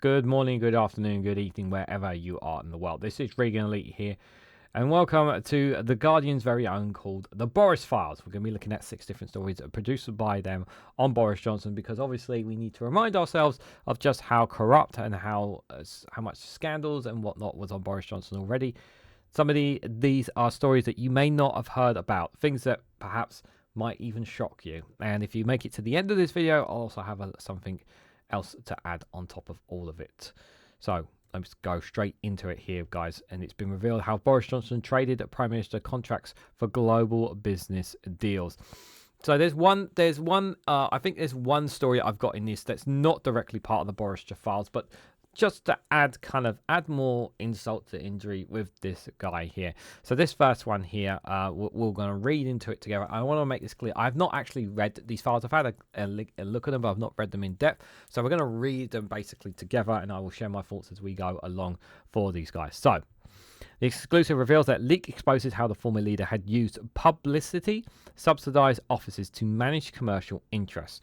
Good morning, good afternoon, good evening, wherever you are in the world. This is Reganelite here, and welcome to The Guardian's very own called The Boris Files. We're going to be looking at 6 different stories produced by them on Boris Johnson, because obviously we need to remind ourselves of just how corrupt and how much scandals and whatnot was on Boris Johnson already. Some of these are stories that you may not have heard about, things that perhaps might even shock you. And if you make it to the end of this video, I'll also have something else to add on top of all of it. So let's go straight into it here, guys. And it's been revealed how Boris Johnson traded Prime Minister contracts for global business deals. So I think there's one story I've got in this that's not directly part of the Boris Files, but just to add more insult to injury with this guy here. So this first one here, we're going to read into it together. I want to make this clear. I've not actually read these files. I've had a look at them, but I've not read them in depth. So we're going to read them basically together, and I will share my thoughts as we go along for these guys. So the exclusive reveals that leak exposes how the former leader had used publicity subsidized offices to manage commercial interests.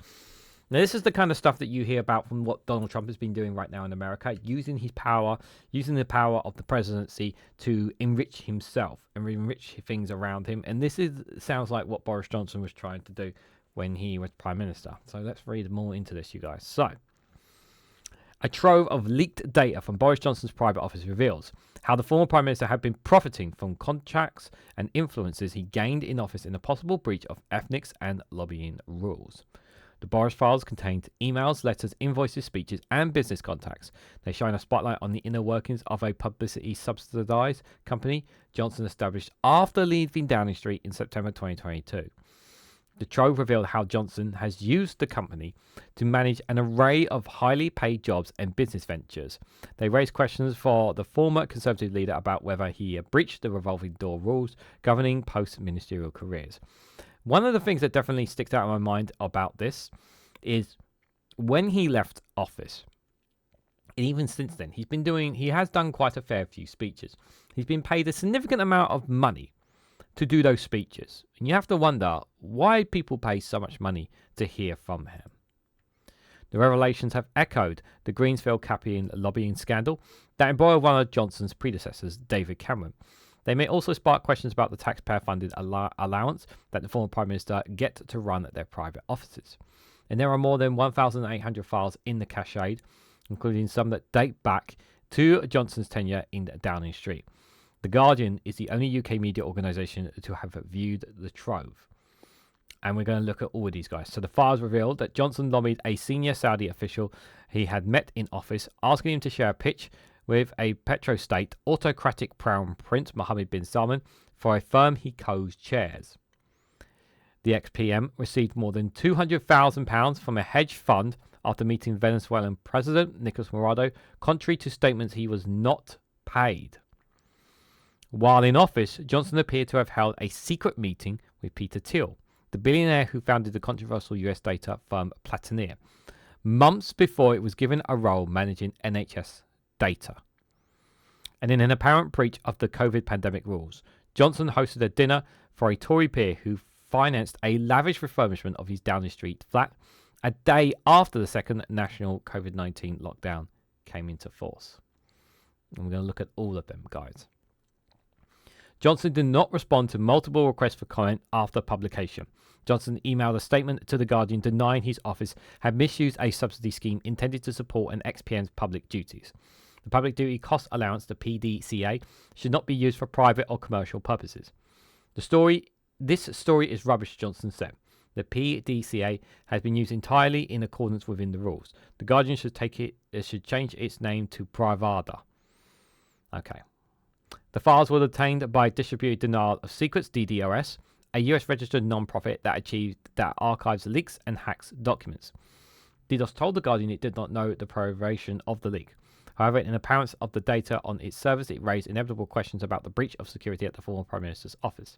Now, this is the kind of stuff that you hear about from what Donald Trump has been doing right now in America, using his power, using the power of the presidency to enrich himself and enrich things around him. And this sounds like what Boris Johnson was trying to do when he was Prime Minister. So let's read more into this, you guys. So, a trove of leaked data from Boris Johnson's private office reveals how the former Prime Minister had been profiting from contracts and influences he gained in office in a possible breach of ethics and lobbying rules. The Boris Files contained emails, letters, invoices, speeches, and business contacts. They shine a spotlight on the inner workings of a publicity subsidized company Johnson established after leaving Downing Street in September 2022. The trove revealed how Johnson has used the company to manage an array of highly paid jobs and business ventures. They raised questions for the former Conservative leader about whether he breached the revolving door rules governing post-ministerial careers. One of the things that definitely sticks out in my mind about this is when he left office, and even since then, he has done quite a fair few speeches. He's been paid a significant amount of money to do those speeches. And you have to wonder why people pay so much money to hear from him. The revelations have echoed the Greensfield Capian lobbying scandal that embroiled one of Johnson's predecessors, David Cameron. They may also spark questions about the taxpayer-funded allowance that the former Prime Minister get to run their private offices. And there are more than 1,800 files in the cachet, including some that date back to Johnson's tenure in Downing Street. The Guardian is the only UK media organisation to have viewed the trove. And we're going to look at all of these guys. So the files revealed that Johnson lobbied a senior Saudi official he had met in office, asking him to share a pitch with a petrostate autocratic crown prince Mohammed bin Salman for a firm he co-chairs. The ex-PM received more than £200,000 from a hedge fund after meeting Venezuelan President Nicolas Maduro, contrary to statements he was not paid. While in office, Johnson appeared to have held a secret meeting with Peter Thiel, the billionaire who founded the controversial US data firm Palantir, months before it was given a role managing NHS data. And in an apparent breach of the COVID pandemic rules, Johnson hosted a dinner for a Tory peer who financed a lavish refurbishment of his Downing Street flat a day after the second national COVID-19 lockdown came into force. And we're going to look at all of them, guys. Johnson did not respond to multiple requests for comment after publication. Johnson emailed a statement to The Guardian denying his office had misused a subsidy scheme intended to support an ex-PM's public duties. The Public Duty Cost Allowance, the PDCA, should not be used for private or commercial purposes. This story is rubbish, Johnson said. The PDCA has been used entirely in accordance within the rules. The Guardian should change its name to Privada. Okay. The files were obtained by Distributed Denial of Secrets, DDoS, a US registered non-profit that archives leaks and hacks documents. DDoS told The Guardian it did not know the privation of the leak. However, in appearance of the data on its servers, it raised inevitable questions about the breach of security at the former Prime Minister's office.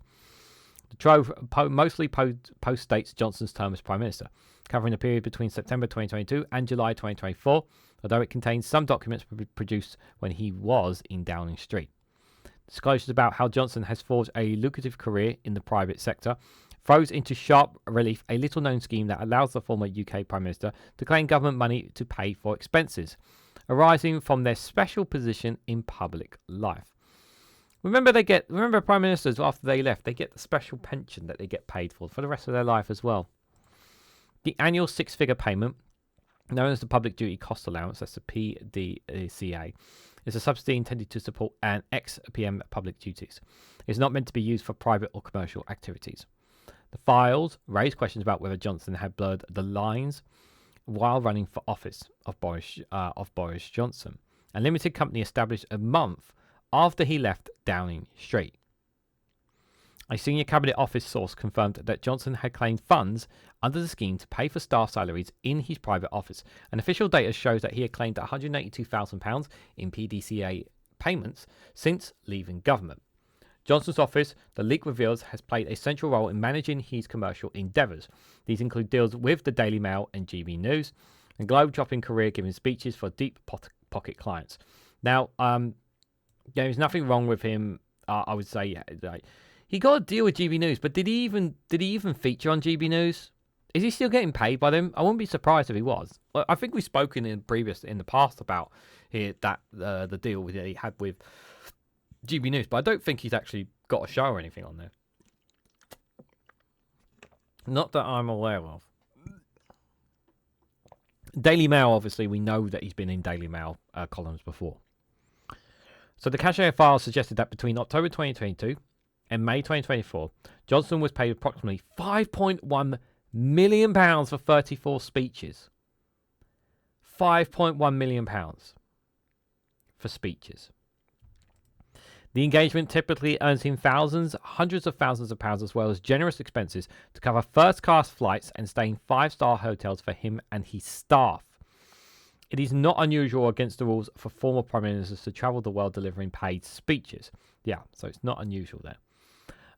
The trove mostly post-dates Johnson's term as Prime Minister, covering the period between September 2022 and July 2024, although it contains some documents produced when he was in Downing Street. Disclosures about how Johnson has forged a lucrative career in the private sector throws into sharp relief a little-known scheme that allows the former UK Prime Minister to claim government money to pay for expenses. arising from their special position in public life. Remember prime ministers after they left, they get the special pension that they get paid for the rest of their life as well. The annual six-figure payment, known as the Public Duty Cost Allowance, that's the PDCA, is a subsidy intended to support an ex-PM public duties. It's not meant to be used for private or commercial activities. The files raise questions about whether Johnson had blurred the lines while running for office of Boris Johnson, a limited company established a month after he left Downing Street. A senior cabinet office source confirmed that Johnson had claimed funds under the scheme to pay for staff salaries in his private office, and official data shows that he had claimed £182,000 in PDCA payments since leaving government. Johnson's office, the leak reveals, has played a central role in managing his commercial endeavours. These include deals with the Daily Mail and GB News, and globe-trotting career giving speeches for deep pocket clients. Now, there's nothing wrong with him. I would say he got a deal with GB News, but did he even feature on GB News? Is he still getting paid by them? I wouldn't be surprised if he was. I think we've spoken in the past about the deal that he had with GB News, but I don't think he's actually got a show or anything on there. Not that I'm aware of. Daily Mail, obviously, we know that he's been in Daily Mail columns before. So the Cachet Files suggested that between October 2022 and May 2024, Johnson was paid approximately £5.1 million for 34 speeches. £5.1 million for speeches. The engagement typically earns him hundreds of thousands of pounds, as well as generous expenses to cover first-class flights and stay in five-star hotels for him and his staff. It is not unusual against the rules for former prime ministers to travel the world delivering paid speeches. Yeah, so it's not unusual there.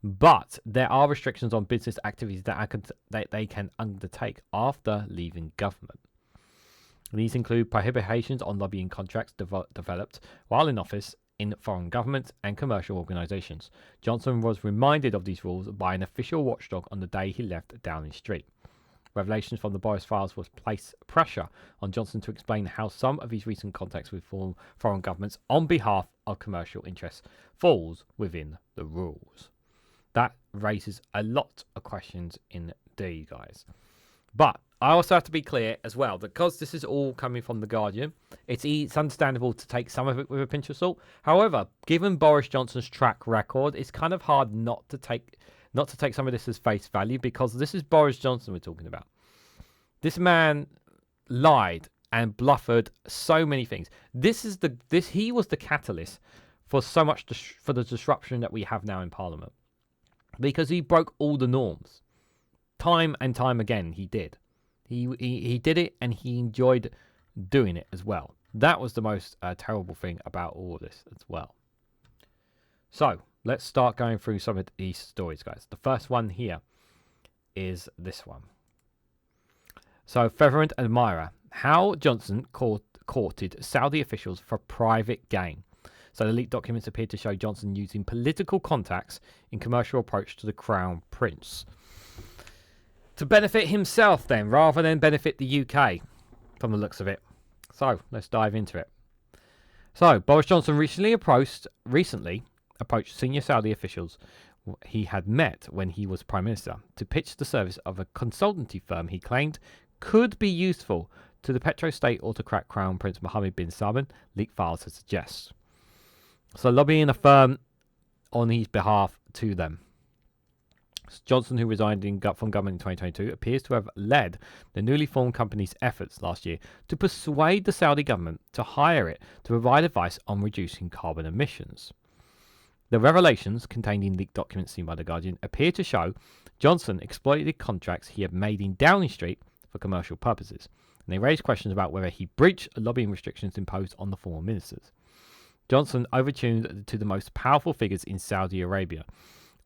But there are restrictions on business activities that they can undertake after leaving government. These include prohibitions on lobbying contracts developed while in office in foreign governments and commercial organisations. Johnson was reminded of these rules by an official watchdog on the day he left Downing Street. Revelations from the Boris Files was place pressure on Johnson to explain how some of his recent contacts with foreign governments on behalf of commercial interests falls within the rules. That raises a lot of questions indeed, guys. But I also have to be clear as well, that because this is all coming from The Guardian, it's understandable to take some of it with a pinch of salt. However, given Boris Johnson's track record, it's kind of hard not to take some of this as face value, because this is Boris Johnson we're talking about. This man lied and bluffered so many things. He was the catalyst for so much for the disruption that we have now in Parliament, because he broke all the norms. Time and time again, he did. He did it, and he enjoyed doing it as well. That was the most terrible thing about all of this as well. So let's start going through some of these stories, guys. The first one here is this one. So, Fervent admirer, how Johnson courted Saudi officials for private gain. So the leaked documents appear to show Johnson using political contacts in commercial approach to the Crown Prince to benefit himself then, rather than benefit the UK, from the looks of it. So let's dive into it. So Boris Johnson recently approached senior Saudi officials he had met when he was Prime Minister to pitch the service of a consultancy firm he claimed could be useful to the petro-state autocrat Crown Prince Mohammed bin Salman, leaked files suggest. So lobbying a firm on his behalf to them. Johnson, who resigned from government in 2022, appears to have led the newly formed company's efforts last year to persuade the Saudi government to hire it to provide advice on reducing carbon emissions. The revelations, contained in leaked documents seen by The Guardian, appear to show Johnson exploited contracts he had made in Downing Street for commercial purposes, and they raise questions about whether he breached lobbying restrictions imposed on the former ministers. Johnson overtuned to the most powerful figures in Saudi Arabia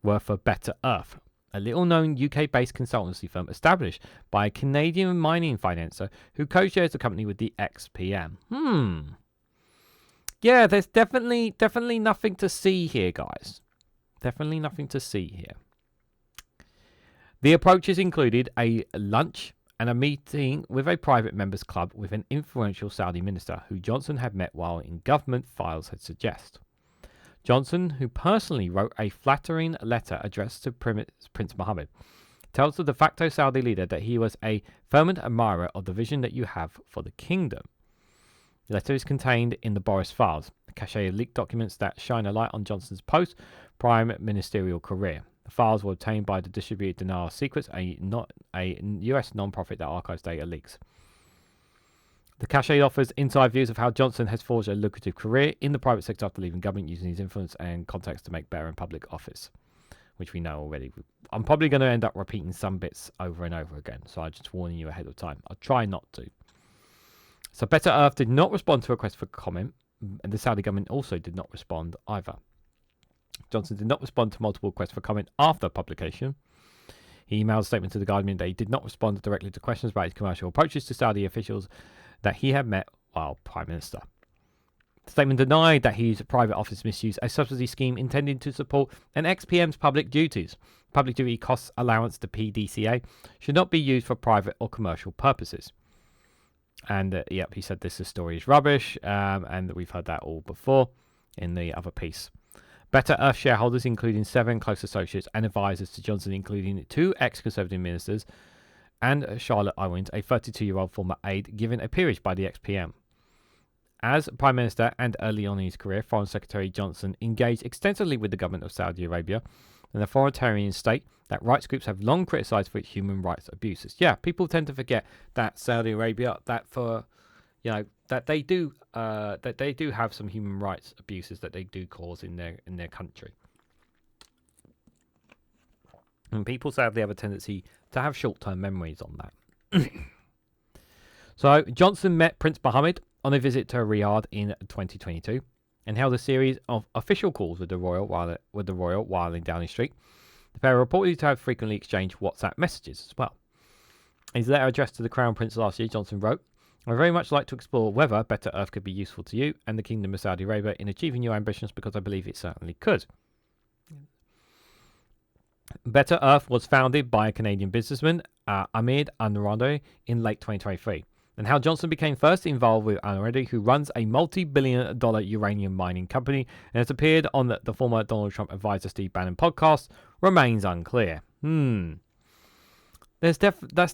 were for Better Earth, a little-known UK-based consultancy firm established by a Canadian mining financer who co-shares the company with the ex-PM. Yeah, there's definitely nothing to see here, guys. Definitely nothing to see here. The approaches included a lunch and a meeting with a private members club with an influential Saudi minister who Johnson had met while in government, Files had suggested. Johnson, who personally wrote a flattering letter addressed to Prince Mohammed, tells the de facto Saudi leader that he was a fervent admirer of the vision that you have for the kingdom. The letter is contained in the Boris Files, a cache of leaked documents that shine a light on Johnson's post-prime ministerial career. The files were obtained by the Distributed Denial of Secrets, a US non-profit that archives data leaks. The cache offers inside views of how Johnson has forged a lucrative career in the private sector after leaving government, using his influence and contacts to make better in public office, which we know already. I'm probably going to end up repeating some bits over and over again, so I'm just warning you ahead of time. I'll try not to. So Better Earth did not respond to a request for comment, and the Saudi government also did not respond either. Johnson did not respond to multiple requests for comment after publication. He emailed a statement to the Guardian that he did not respond directly to questions about his commercial approaches to Saudi officials that he had met while Prime Minister. The statement denied that his private office misused a subsidy scheme intended to support an ex-PM's public duties. Public duty costs allowance, the PDCA, should not be used for private or commercial purposes. And he said this story is rubbish, and we've heard that all before in the other piece. Better Earth shareholders, including 7 close associates and advisors to Johnson, including 2 ex-Conservative ministers, and Charlotte Owens, a 32-year-old former aide, given a peerage by the ex-PM. As Prime Minister and early on in his career, Foreign Secretary Johnson engaged extensively with the government of Saudi Arabia, an authoritarian state that rights groups have long criticised for its human rights abuses. Yeah, people tend to forget that Saudi Arabia, that they do have some human rights abuses that they do cause in their country. And people sadly have a tendency to have short-term memories on that. So Johnson met Prince Mohammed on a visit to Riyadh in 2022 and held a series of official calls with the royal while in Downing Street. The pair are reportedly to have frequently exchanged WhatsApp messages as well. In his letter addressed to the Crown Prince last year, Johnson wrote, "I'd very much like to explore whether Better Earth could be useful to you and the Kingdom of Saudi Arabia in achieving your ambitions, because I believe it certainly could." Better Earth was founded by a Canadian businessman, Ahmed Anradi, in late 2023. And how Johnson became first involved with Anradi, who runs a multi-billion-dollar uranium mining company and has appeared on the former Donald Trump advisor Steve Bannon podcast, remains unclear. That's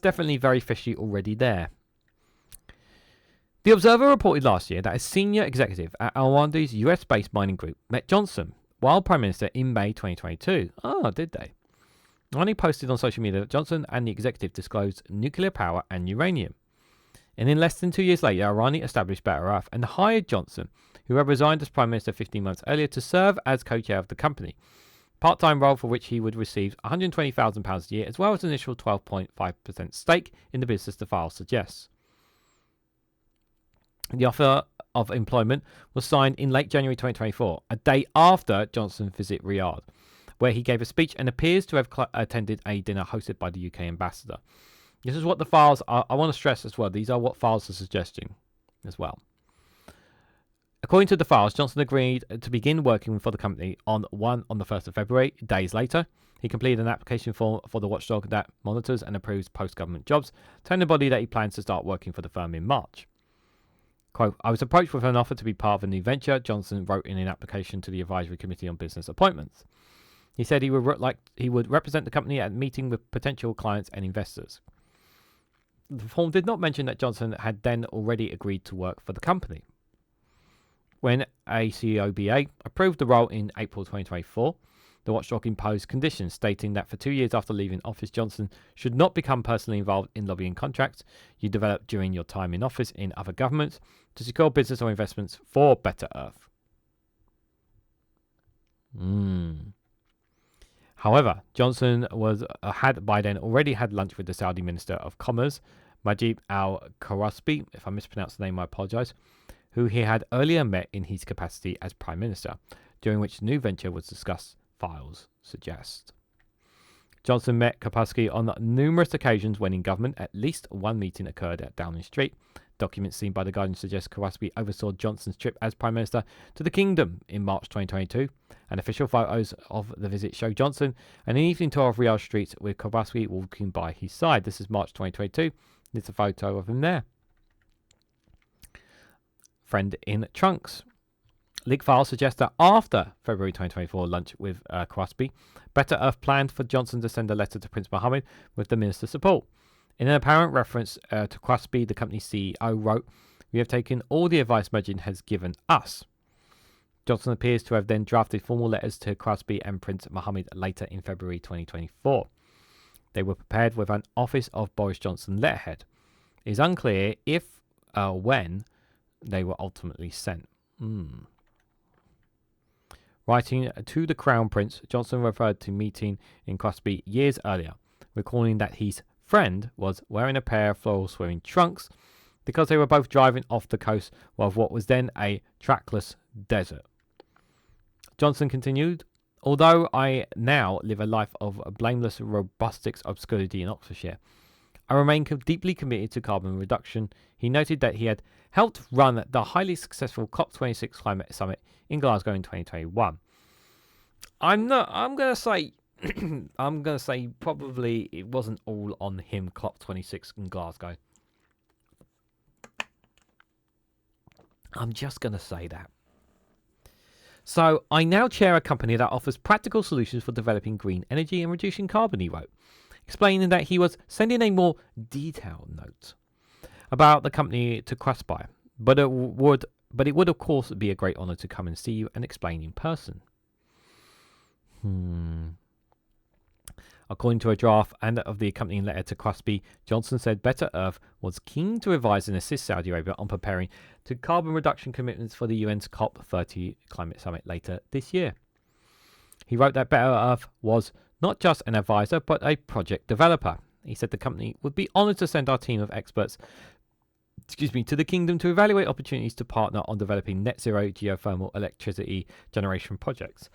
definitely very fishy already there. The Observer reported last year that a senior executive at Anradi's US-based mining group met Johnson while Prime Minister in May 2022. Oh, did they? Arnie posted on social media that Johnson and the executive disclosed nuclear power and uranium. And in less than 2 years later, Arani established Better Earth and hired Johnson, who had resigned as Prime Minister 15 months earlier, to serve as co-chair of the company. Part-time role for which he would receive £120,000 a year, as well as an initial 12.5% stake in the business, the file suggests. The offer of employment was signed in late January 2024, a day after Johnson's visit Riyadh, where he gave a speech and appears to have attended a dinner hosted by the UK ambassador. This is what the files are. I want to stress as well, these are what files are suggesting as well. According to the files, Johnson agreed to begin working for the company on the 1st of February. Days later, he completed an application form for the watchdog that monitors and approves post-government jobs, telling the body that he plans to start working for the firm in March. Quote, "I was approached with an offer to be part of a new venture," Johnson wrote in an application to the Advisory Committee on Business Appointments. He said he would represent the company at a meeting with potential clients and investors. The form did not mention that Johnson had then already agreed to work for the company. When ACOBA approved the role in April 2024, the watchdog imposed conditions stating that for 2 years after leaving office, Johnson should not become personally involved in lobbying contracts you developed during your time in office in other governments to secure business or investments for Better Earth. However, Johnson had by then already had lunch with the Saudi Minister of Commerce, Majid al-Kharasbi, if I mispronounced the name, I apologise, who he had earlier met in his capacity as Prime Minister, during which the new venture was discussed, files suggest. Johnson met Kapusky on numerous occasions when in government. At least one meeting occurred at Downing Street, Documents seen by The Guardian suggest Kowalski oversaw Johnson's trip as Prime Minister to the Kingdom in March 2022, and official photos of the visit show Johnson and an evening tour of Riyadh streets with Kowalski walking by his side. This is March 2022. There's a photo of him there. Friend in trunks. Leaked files suggest that after February 2024 lunch with Kowalski, Better Earth planned for Johnson to send a letter to Prince Mohammed with the minister's support. In an apparent reference to Kowalski, the company's CEO wrote, "We have taken all the advice Majid has given us." Johnson appears to have then drafted formal letters to Kowalski and Prince Mohammed later in February 2024. They were prepared with an Office of Boris Johnson letterhead. It is unclear if, when, they were ultimately sent. Writing to the Crown Prince, Johnson referred to meeting in Kowalski years earlier, recalling that his friend was wearing a pair of floral swimming trunks because they were both driving off the coast of what was then a trackless desert. Johnson continued, "Although I now live a life of blameless robustics obscurity in Oxfordshire, I remain deeply committed to carbon reduction." He noted that he had helped run the highly successful COP26 climate summit in Glasgow in 2021. I'm going to say probably it wasn't all on him, COP26 in Glasgow. I'm just going to say that. So, I now chair a company that offers practical solutions for developing green energy and reducing carbon, he wrote, explaining that he was sending a more detailed note about the company to Kowalski, but it would of course be a great honour to come and see you and explain in person. According to a draft and of the accompanying letter to Kowalski, Johnson said Better Earth was keen to revise and assist Saudi Arabia on preparing to carbon reduction commitments for the UN's COP30 climate summit later this year. He wrote that Better Earth was not just an advisor, but a project developer. He said the company would be honoured to send our team of experts to the kingdom to evaluate opportunities to partner on developing net zero geothermal electricity generation projects.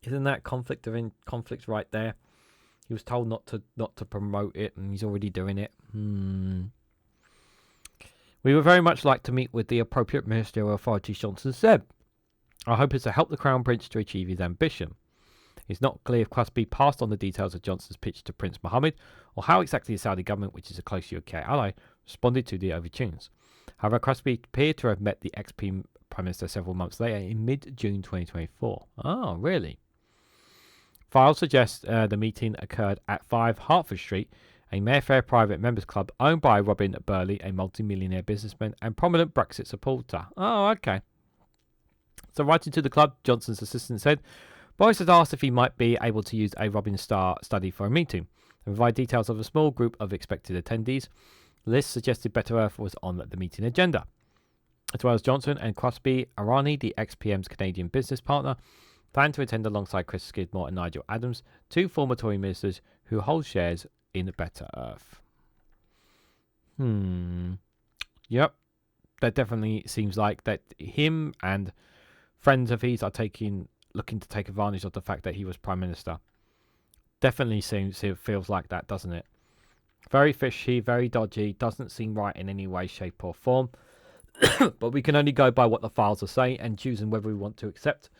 Isn't that conflict right there? He was told not to promote it, and he's already doing it. We would very much like to meet with the appropriate ministerial authorities, Johnson said. Our hope is to help the Crown Prince to achieve his ambition. It's not clear if Kowalski passed on the details of Johnson's pitch to Prince Mohammed, or how exactly the Saudi government, which is a close UK ally, responded to the overtures. However, Kowalski appeared to have met the ex-Prime Minister several months later in mid-June 2024. Oh, really? Files suggest the meeting occurred at 5 Hertford Street, a Mayfair private members club owned by Robin Burley, a multi-millionaire businessman and prominent Brexit supporter. Oh, okay. So writing to the club, Johnson's assistant said, Boris had asked if he might be able to use a Robin Star study for a meeting and provide details of a small group of expected attendees. The list suggested Better Earth was on the meeting agenda, as well as Johnson and Kowalski Arani, the ex-PM's Canadian business partner, planned to attend alongside Chris Skidmore and Nigel Adams, two former Tory ministers who hold shares in Better Earth. Yep. That definitely seems like that him and friends of his are looking to take advantage of the fact that he was Prime Minister. Definitely feels like that, doesn't it? Very fishy, very dodgy, doesn't seem right in any way, shape or form. But we can only go by what the files are saying and choosing whether we want to accept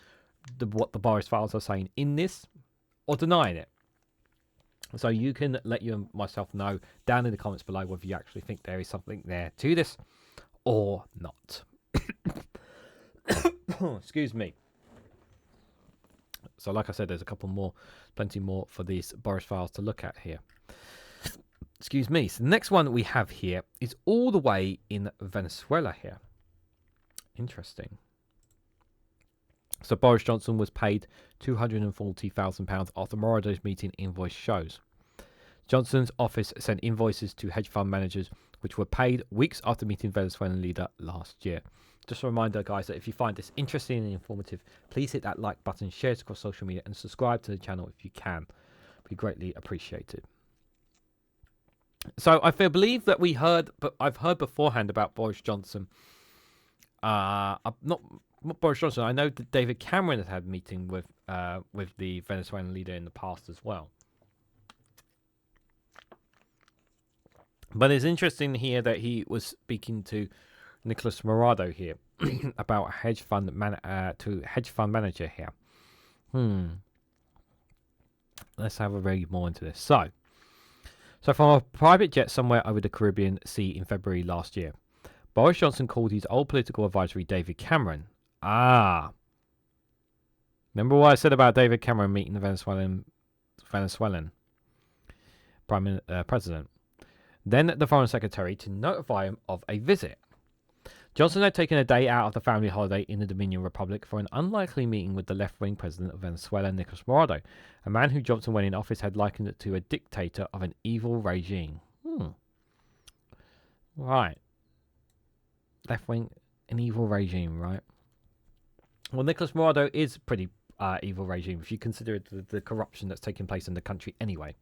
what the Boris files are saying in this or denying it. So you can let you and myself know down in the comments below whether you actually think there is something there to this or not. Excuse me. So like I said, there's plenty more for these Boris files to look at here. Excuse me. So the next one we have here is all the way in Venezuela here. Interesting. So Boris Johnson was paid £240,000 after Morodo's meeting invoice shows. Johnson's office sent invoices to hedge fund managers, which were paid weeks after meeting Venezuelan leader last year. Just a reminder, guys, that if you find this interesting and informative, please hit that like button, share it across social media, and subscribe to the channel if you can. It'd be greatly appreciated. So I believe that I've heard beforehand about Boris Johnson. Not Boris Johnson. I know that David Cameron has had a meeting with the Venezuelan leader in the past as well. But it's interesting here that he was speaking to Nicholas Morado here about hedge fund manager here. Let's have a read more into this. So from a private jet somewhere over the Caribbean Sea in February last year, Boris Johnson called his old political advisory David Cameron. Remember what I said about David Cameron meeting the Venezuelan president? Then the foreign secretary to notify him of a visit. Johnson had taken a day out of the family holiday in the Dominican Republic for an unlikely meeting with the left-wing president of Venezuela, Nicolas Maduro, a man who Johnson, when in office, had likened it to a dictator of an evil regime. Right. Left-wing, an evil regime, right? Well, Nicolas Maduro is pretty evil regime if you consider the corruption that's taking place in the country anyway.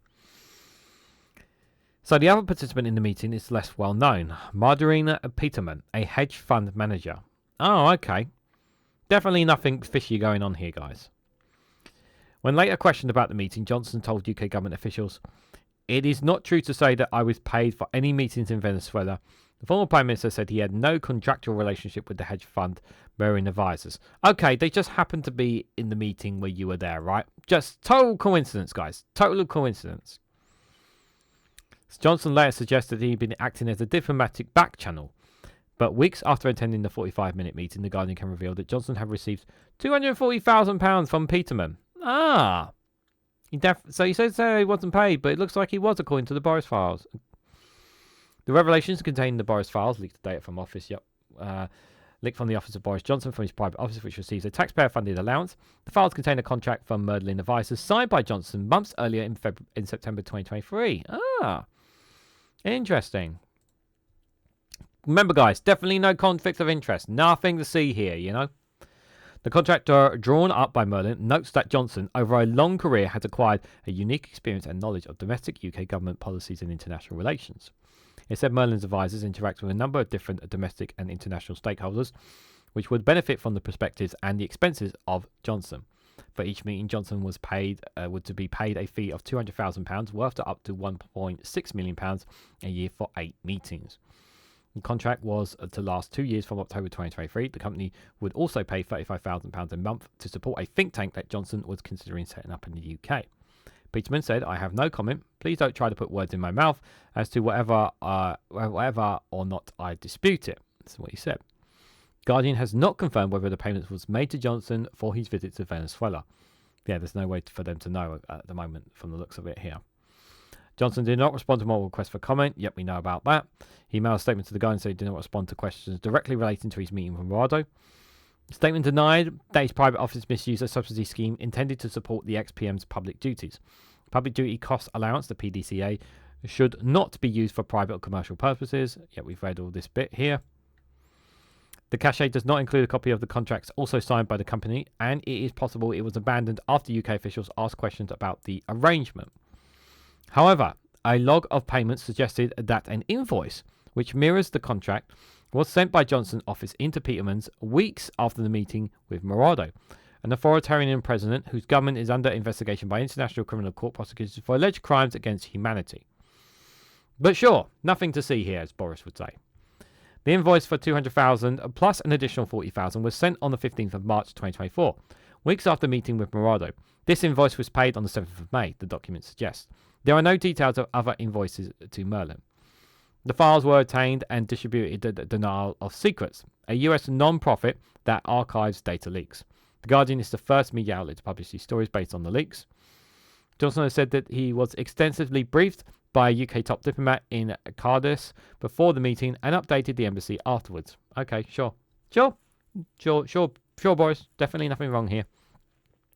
So the other participant in the meeting is less well known. Margarina Peterman, a hedge fund manager. Oh, okay. Definitely nothing fishy going on here, guys. When later questioned about the meeting, Johnson told UK government officials, "It is not true to say that I was paid for any meetings in Venezuela." The former Prime Minister said he had no contractual relationship with the hedge fund Marine Advisors. Okay, they just happened to be in the meeting where you were there, right? Just total coincidence, guys. Total coincidence. Johnson later suggested he'd been acting as a diplomatic back channel. But weeks after attending the 45-minute meeting, The Guardian can reveal that Johnson had received £240,000 from Peterman. So he says he wasn't paid, but it looks like he was, according to the Boris Files. The revelations contained the Boris Files, leaked data from office, leaked from the office of Boris Johnson from his private office, which receives a taxpayer-funded allowance. The files contain a contract from Merlin Advisors signed by Johnson months earlier in September 2023. Interesting. Remember, guys, definitely no conflict of interest. Nothing to see here, you know. The contractor drawn up by Merlin notes that Johnson, over a long career, has acquired a unique experience and knowledge of domestic UK government policies and international relations. It said Merlin's advisors interact with a number of different domestic and international stakeholders, which would benefit from the perspectives and the expenses of Johnson. For each meeting, Johnson was to be paid a fee of £200,000, worth up to £1.6 million a year for 8 meetings. The contract was to last 2 years from October 2023. The company would also pay £35,000 a month to support a think tank that Johnson was considering setting up in the UK. Peterman said, "I have no comment. Please don't try to put words in my mouth as to whether or not I dispute it." That's what he said. Guardian has not confirmed whether the payment was made to Johnson for his visit to Venezuela. Yeah, there's no way for them to know at the moment from the looks of it here. Johnson did not respond to more requests for comment, yet we know about that. He mailed a statement to the Guardian saying he did not respond to questions directly relating to his meeting with Morado. The statement denied that his private office misused a subsidy scheme intended to support the ex-PM's public duties. Public duty cost allowance, the PDCA, should not be used for private or commercial purposes. Yet we've read all this bit here. The cachet does not include a copy of the contracts also signed by the company, and it is possible it was abandoned after UK officials asked questions about the arrangement. However, a log of payments suggested that an invoice, which mirrors the contract, was sent by Johnson's office into Peterman's weeks after the meeting with Morado, an authoritarian president whose government is under investigation by International Criminal Court prosecutors for alleged crimes against humanity. But sure, nothing to see here, as Boris would say. The invoice for $200,000 plus an additional $40,000 was sent on the 15th of March 2024, weeks after meeting with Morado. This invoice was paid on the 7th of May, the document suggests. There are no details of other invoices to Merlin. The files were obtained and distributed at Denial of Secrets, a US non-profit that archives data leaks. The Guardian is the first media outlet to publish these stories based on the leaks. Johnson has said that he was extensively briefed by a UK top diplomat in Cardiff before the meeting and updated the embassy afterwards. Okay, sure, Boris. Definitely nothing wrong here.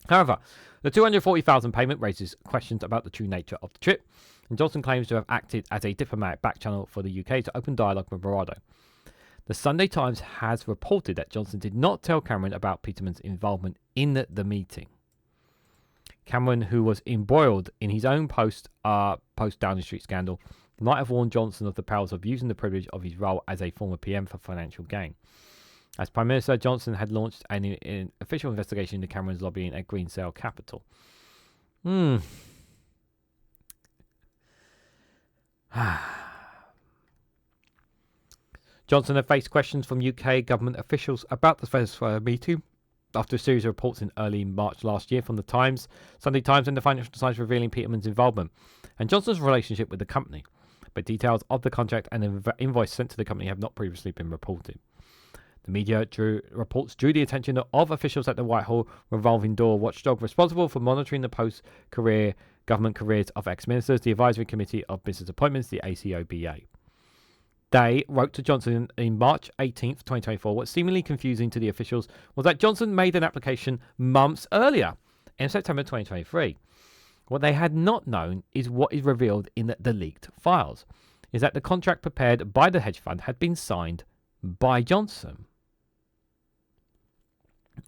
However, the $240,000 payment raises questions about the true nature of the trip, and Johnson claims to have acted as a diplomatic back channel for the UK to open dialogue with Morado. The Sunday Times has reported that Johnson did not tell Cameron about Peterman's involvement in the meeting. Cameron, who was embroiled in his own post-Downing Street scandal, might have warned Johnson of the perils of using the privilege of his role as a former PM for financial gain. As Prime Minister, Johnson had launched an official investigation into Cameron's lobbying at Greensill Capital. Johnson had faced questions from UK government officials about the Venezuela meeting after a series of reports in early March last year from the Times, Sunday Times and the Financial Times revealing Peterman's involvement and Johnson's relationship with the company. But details of the contract and invoice sent to the company have not previously been reported. The media reports drew the attention of officials at the Whitehall revolving door watchdog responsible for monitoring the post-career government careers of ex-ministers, the Advisory Committee of Business Appointments, the ACOBA. They wrote to Johnson in March 18th, 2024. What's seemingly confusing to the officials was that Johnson made an application months earlier, in September 2023. What they had not known is what is revealed in the leaked files, is that the contract prepared by the hedge fund had been signed by Johnson.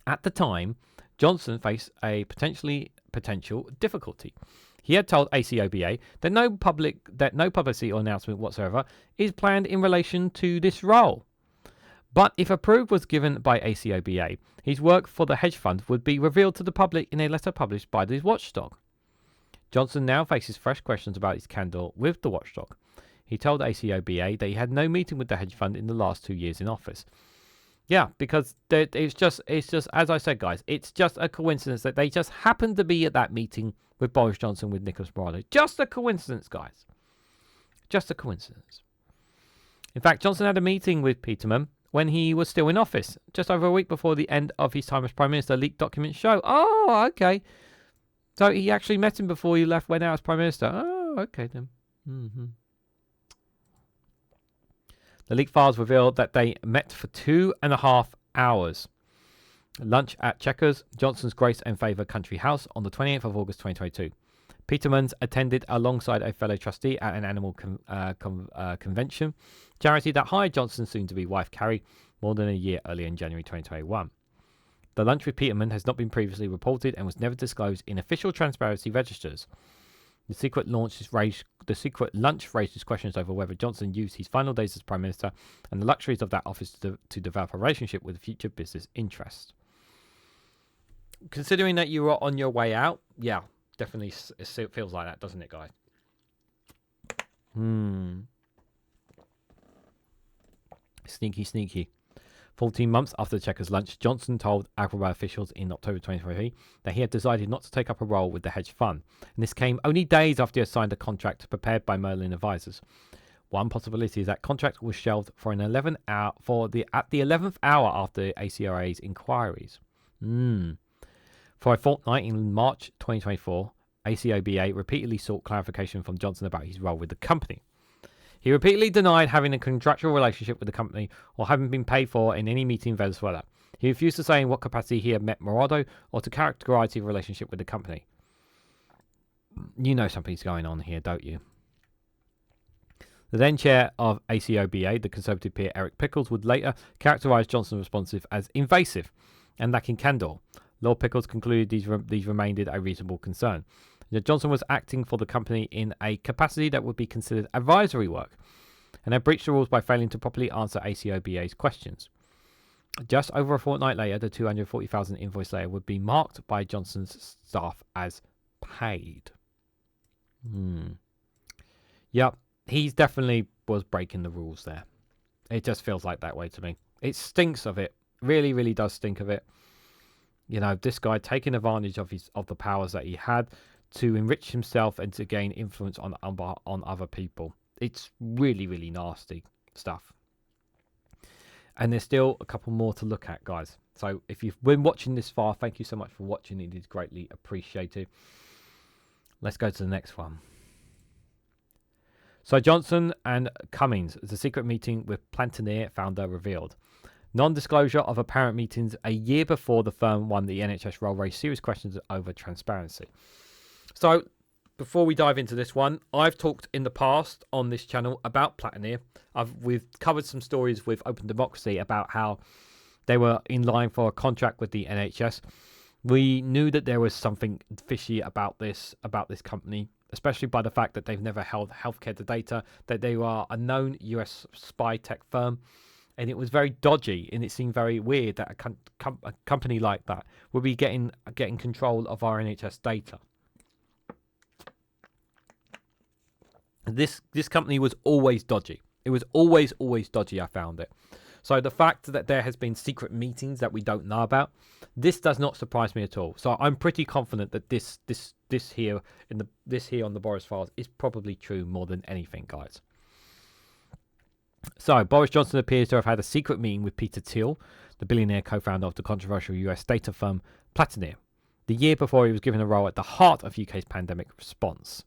At the time, Johnson faced a potential difficulty. He had told ACOBA that no publicity or announcement whatsoever is planned in relation to this role. But if approval was given by ACOBA, his work for the hedge fund would be revealed to the public in a letter published by the watchdog. Johnson now faces fresh questions about his candor with the watchdog. He told ACOBA that he had no meeting with the hedge fund in the last 2 years in office. Yeah, because it's just as I said, guys, it's just a coincidence that they just happened to be at that meeting with Boris Johnson, with Nicolas Maduro. Just a coincidence, guys. Just a coincidence. In fact, Johnson had a meeting with Peterman when he was still in office, just over a week before the end of his time as Prime Minister, leaked documents show. Oh, okay. So he actually met him before he went out as Prime Minister. Oh, okay then. The leaked files revealed that they met for 2.5 hours. Lunch at Chequers, Johnson's Grace and Favour Country House on the 28th of August 2022. Peterman's attended alongside a fellow trustee at an animal convention charity that hired Johnson's soon-to-be wife Carrie more than a year earlier in January 2021. The lunch with Peterman has not been previously reported and was never disclosed in official transparency registers. The secret lunch raises questions over whether Johnson used his final days as Prime Minister and the luxuries of that office to develop a relationship with future business interests. Considering that you are on your way out, yeah, definitely it feels like that, doesn't it, guys? 'Sneaky. 14 months after the Chequers lunch, Johnson told Agrabah officials in October 2023 that he had decided not to take up a role with the hedge fund, and this came only days after he had signed a contract prepared by Merlin Advisors. One possibility is that contract was shelved for at the 11th hour after ACOA's inquiries. For a fortnight in March 2024, ACOBA repeatedly sought clarification from Johnson about his role with the company. He repeatedly denied having a contractual relationship with the company or having been paid for in any meeting in Venezuela. He refused to say in what capacity he had met Maduro or to characterize his relationship with the company. You know something's going on here, don't you? The then chair of ACOBA, the Conservative peer Eric Pickles, would later characterize Johnson's responses as invasive and lacking candor. Lord Pickles concluded these remained a reasonable concern. Johnson was acting for the company in a capacity that would be considered advisory work and had breached the rules by failing to properly answer ACOBA's questions. Just over a fortnight later, the $240,000 invoice layer would be marked by Johnson's staff as paid. Yep, he definitely was breaking the rules there. It just feels like that way to me. It stinks of it. Really, really does stink of it. You know, this guy taking advantage of the powers that he had to enrich himself and to gain influence on other people. It's really, really nasty stuff. And there's still a couple more to look at, guys. So if you've been watching this far, thank you so much for watching. It is greatly appreciated. Let's go to the next one. So Johnson and Cummings, the secret meeting with Palantir founder revealed. Non-disclosure of apparent meetings a year before the firm won the NHS role raised serious questions over transparency. So, before we dive into this one, I've talked in the past on this channel about Palantir. We've covered some stories with Open Democracy about how they were in line for a contract with the NHS. We knew that there was something fishy about this company, especially by the fact that they've never held healthcare data, that they are a known US spy tech firm. And it was very dodgy, and it seemed very weird that a company like that would be getting control of our NHS data. This company was always dodgy. It was always dodgy, I found it. So the fact that there has been secret meetings that we don't know about, this does not surprise me at all. So I'm pretty confident that this here on the Boris Files is probably true more than anything, guys. So Boris Johnson appears to have had a secret meeting with Peter Thiel, the billionaire co-founder of the controversial US data firm Palantir, the year before he was given a role at the heart of UK's pandemic response.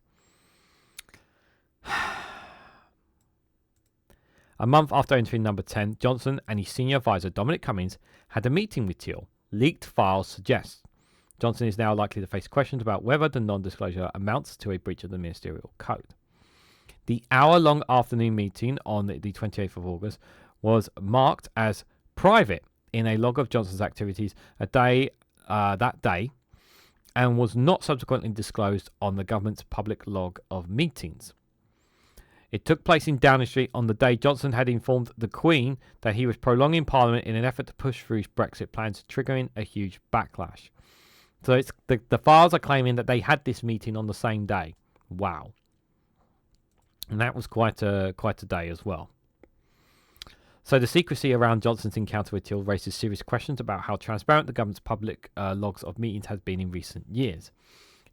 A month after entering number 10, Johnson and his senior advisor Dominic Cummings had a meeting with Thiel. Leaked files suggest Johnson is now likely to face questions about whether the non-disclosure amounts to a breach of the ministerial code. The hour-long afternoon meeting on the 28th of August was marked as private in a log of Johnson's activities that day, and was not subsequently disclosed on the government's public log of meetings. It took place in Downing Street on the day Johnson had informed the Queen that he was prolonging Parliament in an effort to push through his Brexit plans, triggering a huge backlash. So it's the files are claiming that they had this meeting on the same day. Wow. And that was quite a day as well. So the secrecy around Johnson's encounter with Thiel raises serious questions about how transparent the government's public logs of meetings has been in recent years.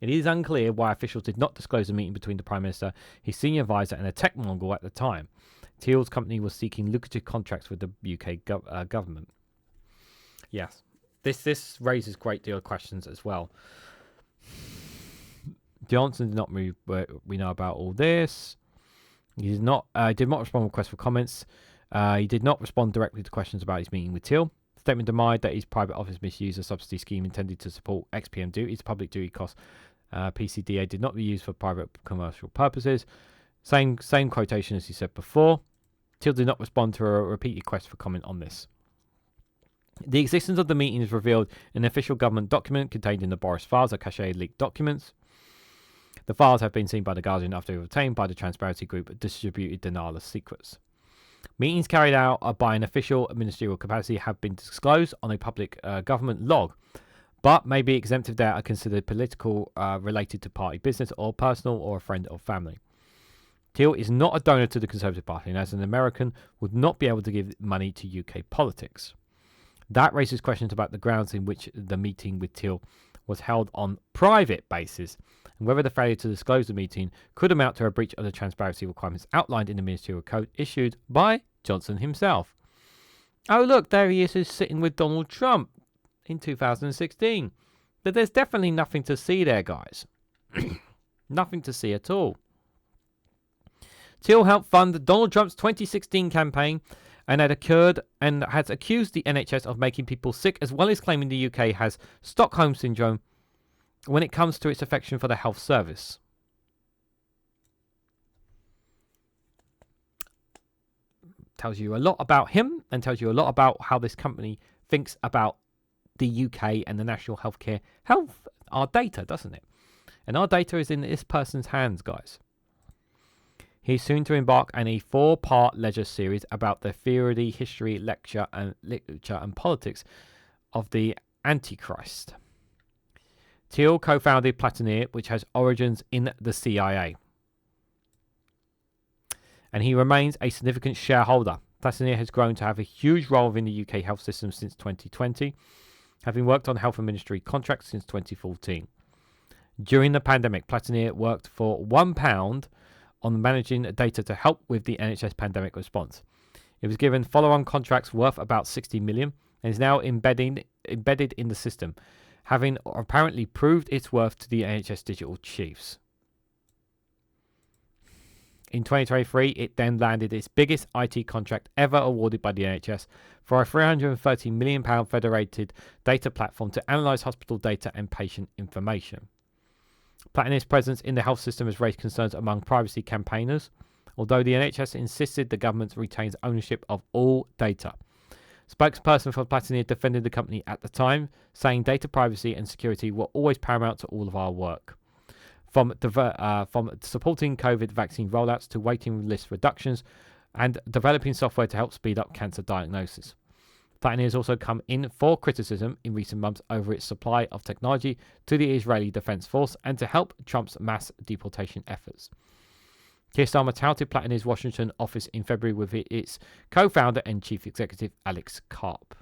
It is unclear why officials did not disclose a meeting between the Prime Minister, his senior advisor and a tech mogul at the time. Thiel's company was seeking lucrative contracts with the UK government. Yes, this raises a great deal of questions as well. Johnson did not move, but we know about all this. He did not respond to requests for comments. He did not respond directly to questions about his meeting with Thiel. Statement denied that his private office misused a subsidy scheme intended to support XPM duties, public duty costs. PCDA did not be used for private commercial purposes. Same quotation as he said before. Thiel did not respond to a repeated request for comment on this. The existence of the meeting is revealed in an official government document contained in the Boris Files, a cache leaked documents. The files have been seen by The Guardian after they were obtained by the Transparency Group distributed denial of secrets. Meetings carried out by an official ministerial capacity have been disclosed on a public government log, but may be exempted there are considered political, related to party business or personal or a friend or family. Thiel is not a donor to the Conservative Party and as an American would not be able to give money to UK politics. That raises questions about the grounds in which the meeting with Thiel was held on private basis and whether the failure to disclose the meeting could amount to a breach of the transparency requirements outlined in the ministerial code issued by Johnson himself. Oh look, there he is sitting with Donald Trump in 2016. But there's definitely nothing to see there, guys. Nothing to see at all. Thiel helped fund Donald Trump's 2016 campaign and has accused the NHS of making people sick, as well as claiming the UK has Stockholm Syndrome when it comes to its affection for the health service. Tells you a lot about him and tells you a lot about how this company thinks about the UK and the national healthcare our data, doesn't it? And our data is in this person's hands, guys. He's soon to embark on a 4-part lecture series about the theory, history, literature and politics of the Antichrist. Thiel co-founded Palantir, which has origins in the CIA. And he remains a significant shareholder. Palantir has grown to have a huge role within the UK health system since 2020, having worked on health and ministry contracts since 2014. During the pandemic, Palantir worked for £1 on managing data to help with the NHS pandemic response. It was given follow-on contracts worth about 60 million and is now embedded in the system, having apparently proved its worth to the NHS digital chiefs. In 2023, it then landed its biggest IT contract ever awarded by the NHS for a £330 million federated data platform to analyse hospital data and patient information. Palantir's presence in the health system has raised concerns among privacy campaigners, although the NHS insisted the government retains ownership of all data. Spokesperson for Palantir defended the company at the time, saying data privacy and security were always paramount to all of our work. From supporting COVID vaccine rollouts to waiting list reductions and developing software to help speed up cancer diagnosis. Palantir has also come in for criticism in recent months over its supply of technology to the Israeli Defense Force and to help Trump's mass deportation efforts. Keir Starmer touted Platinum's Washington office in February with its co-founder and chief executive, Alex Karp.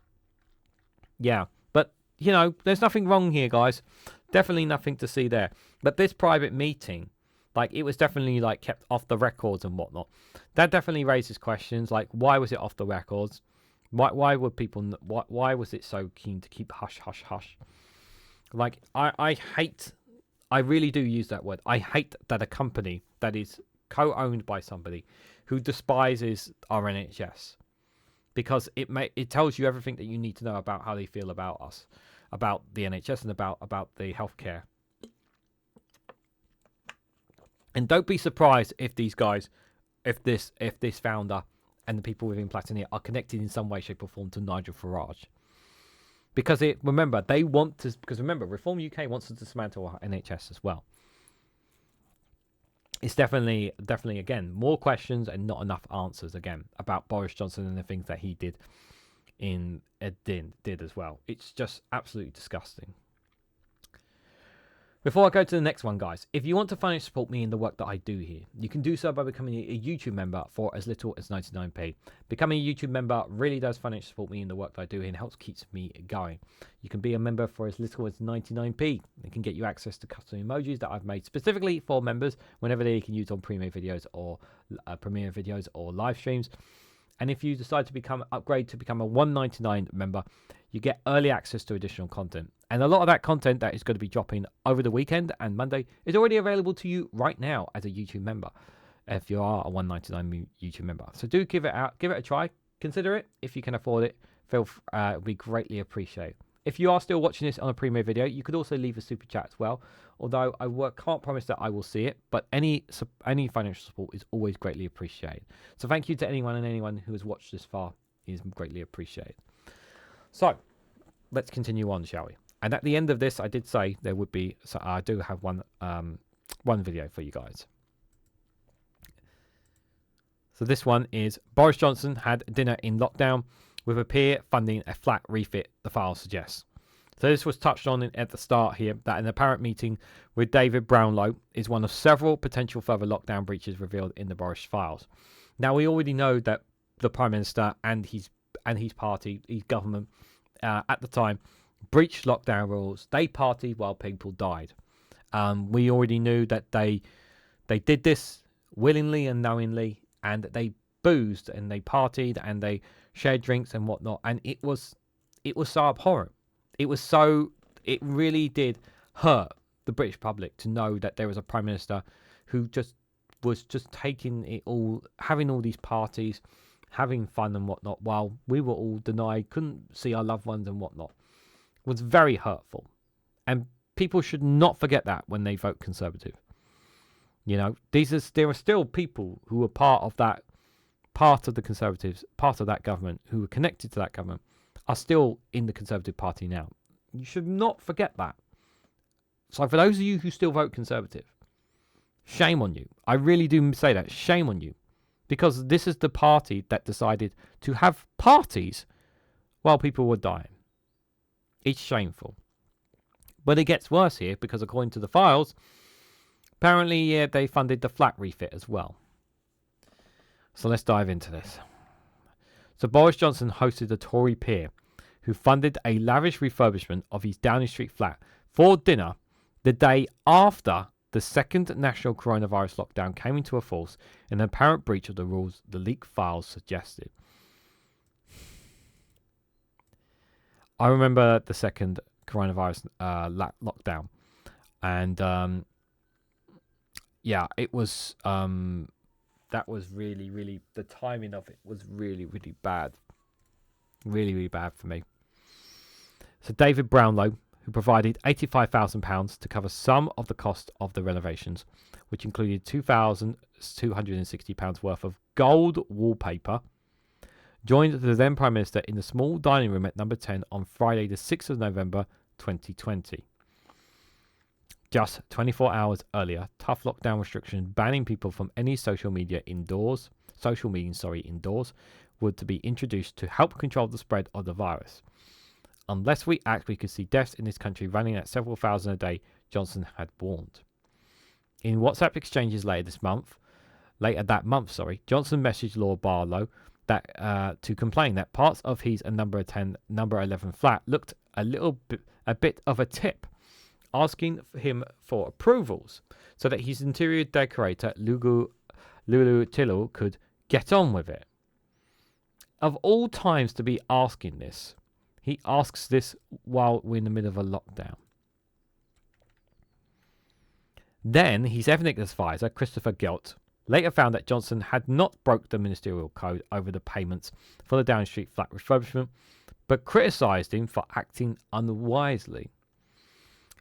Yeah, but, you know, there's nothing wrong here, guys. Definitely nothing to see there. But this private meeting, like, it was definitely, like, kept off the records and whatnot. That definitely raises questions, like, why was it off the records? Why would people... Why was it so keen to keep hush, hush, hush? Like, I hate... I really do use that word. I hate that a company that is co-owned by somebody who despises our NHS, because it tells you everything that you need to know about how they feel about us, about the NHS, and about the healthcare. And don't be surprised if these guys, if this founder and the people within Palantir are connected in some way, shape, or form to Nigel Farage. Because remember, Reform UK wants to dismantle our NHS as well. It's definitely again more questions and not enough answers again about Boris Johnson and the things that he did did as well. It's just absolutely disgusting. Before I go to the next one, guys, if you want to financially support me in the work that I do here, you can do so by becoming a YouTube member for as little as 99p. Becoming a YouTube member really does financially support me in the work that I do here and helps keeps me going. You can be a member for as little as 99p. It can get you access to custom emojis that I've made specifically for members whenever they can use on Premiere videos or live streams. And if you decide to upgrade to become a $1.99 member, you get early access to additional content. And a lot of that content that is going to be dropping over the weekend and Monday is already available to you right now as a YouTube member, if you are a $1.99 YouTube member. So do give it a try, consider it. If you can afford it, it would be greatly appreciated. If you are still watching this on a Premiere video, you could also leave a super chat as well. Although I can't promise that I will see it, but any financial support is always greatly appreciated. So thank you to anyone who has watched this far. It is greatly appreciated. So let's continue on, shall we? And at the end of this, I did say there would be. So I do have one video for you guys. So this one is Boris Johnson had dinner in lockdown with a peer funding a flat refit, the file suggests. So this was touched on at the start here, that an apparent meeting with David Brownlow is one of several potential further lockdown breaches revealed in the Boris Files. Now, we already know that the Prime Minister and his party, his government, at the time, breached lockdown rules. They partied while people died. We already knew that they did this willingly and knowingly, and they boozed and they partied and they shared drinks and whatnot, and it was so abhorrent. It really did hurt the British public to know that there was a Prime Minister who was just taking it all, having all these parties, having fun and whatnot, while we were all denied, couldn't see our loved ones and whatnot. It was very hurtful. And people should not forget that when they vote Conservative. You know, there are still people who are part of the Conservatives, part of that government, who are connected to that government, are still in the Conservative Party now. You should not forget that. So for those of you who still vote Conservative, shame on you. I really do say that. Shame on you. Because this is the party that decided to have parties while people were dying. It's shameful. But it gets worse here, because according to the files, apparently they funded the flat refit as well. So let's dive into this. So Boris Johnson hosted a Tory peer who funded a lavish refurbishment of his Downing Street flat for dinner the day after the second national coronavirus lockdown came into force, in an apparent breach of the rules the leaked files suggested. I remember the second coronavirus lockdown, and yeah, it was that was really, really, the timing of it was really, really bad. Really, really bad for me. So David Brownlow, who provided £85,000 to cover some of the cost of the renovations, which included £2,260 worth of gold wallpaper, joined the then Prime Minister in the small dining room at number 10 on Friday the 6th of November 2020. Just 24 hours earlier, tough lockdown restrictions banning people from any social meetings indoors, were to be introduced to help control the spread of the virus. Unless we act, we could see deaths in this country running at several thousand a day, Johnson had warned. In WhatsApp exchanges later this month, Later that month, Johnson messaged Lord Barlow that to complain that parts of his number 11 flat looked a bit of a tip, asking him for approvals so that his interior decorator Lulu Tillo could get on with it. Of all times to be asking this, he asks this while we're in the middle of a lockdown. Then his ethnic advisor, Christopher Gelt, later found that Johnson had not broke the ministerial code over the payments for the Downing Street flat refurbishment, but criticised him for acting unwisely.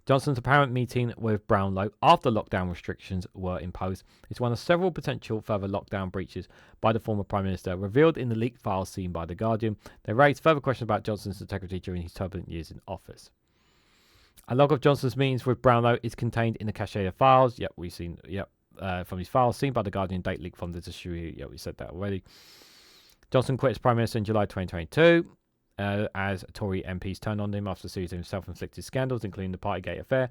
Johnson's apparent meeting with Brownlow after lockdown restrictions were imposed is one of several potential further lockdown breaches by the former Prime Minister revealed in the leaked files seen by The Guardian. They raised further questions about Johnson's integrity during his turbulent years in office. A log of Johnson's meetings with Brownlow is contained in the cache of files. Yep, we've seen. From his files seen by The Guardian, date leak from this issue. Yeah, we said that already. Johnson quit as Prime Minister in July 2022 as Tory MPs turned on him after a series of self-inflicted scandals, including the Partygate affair,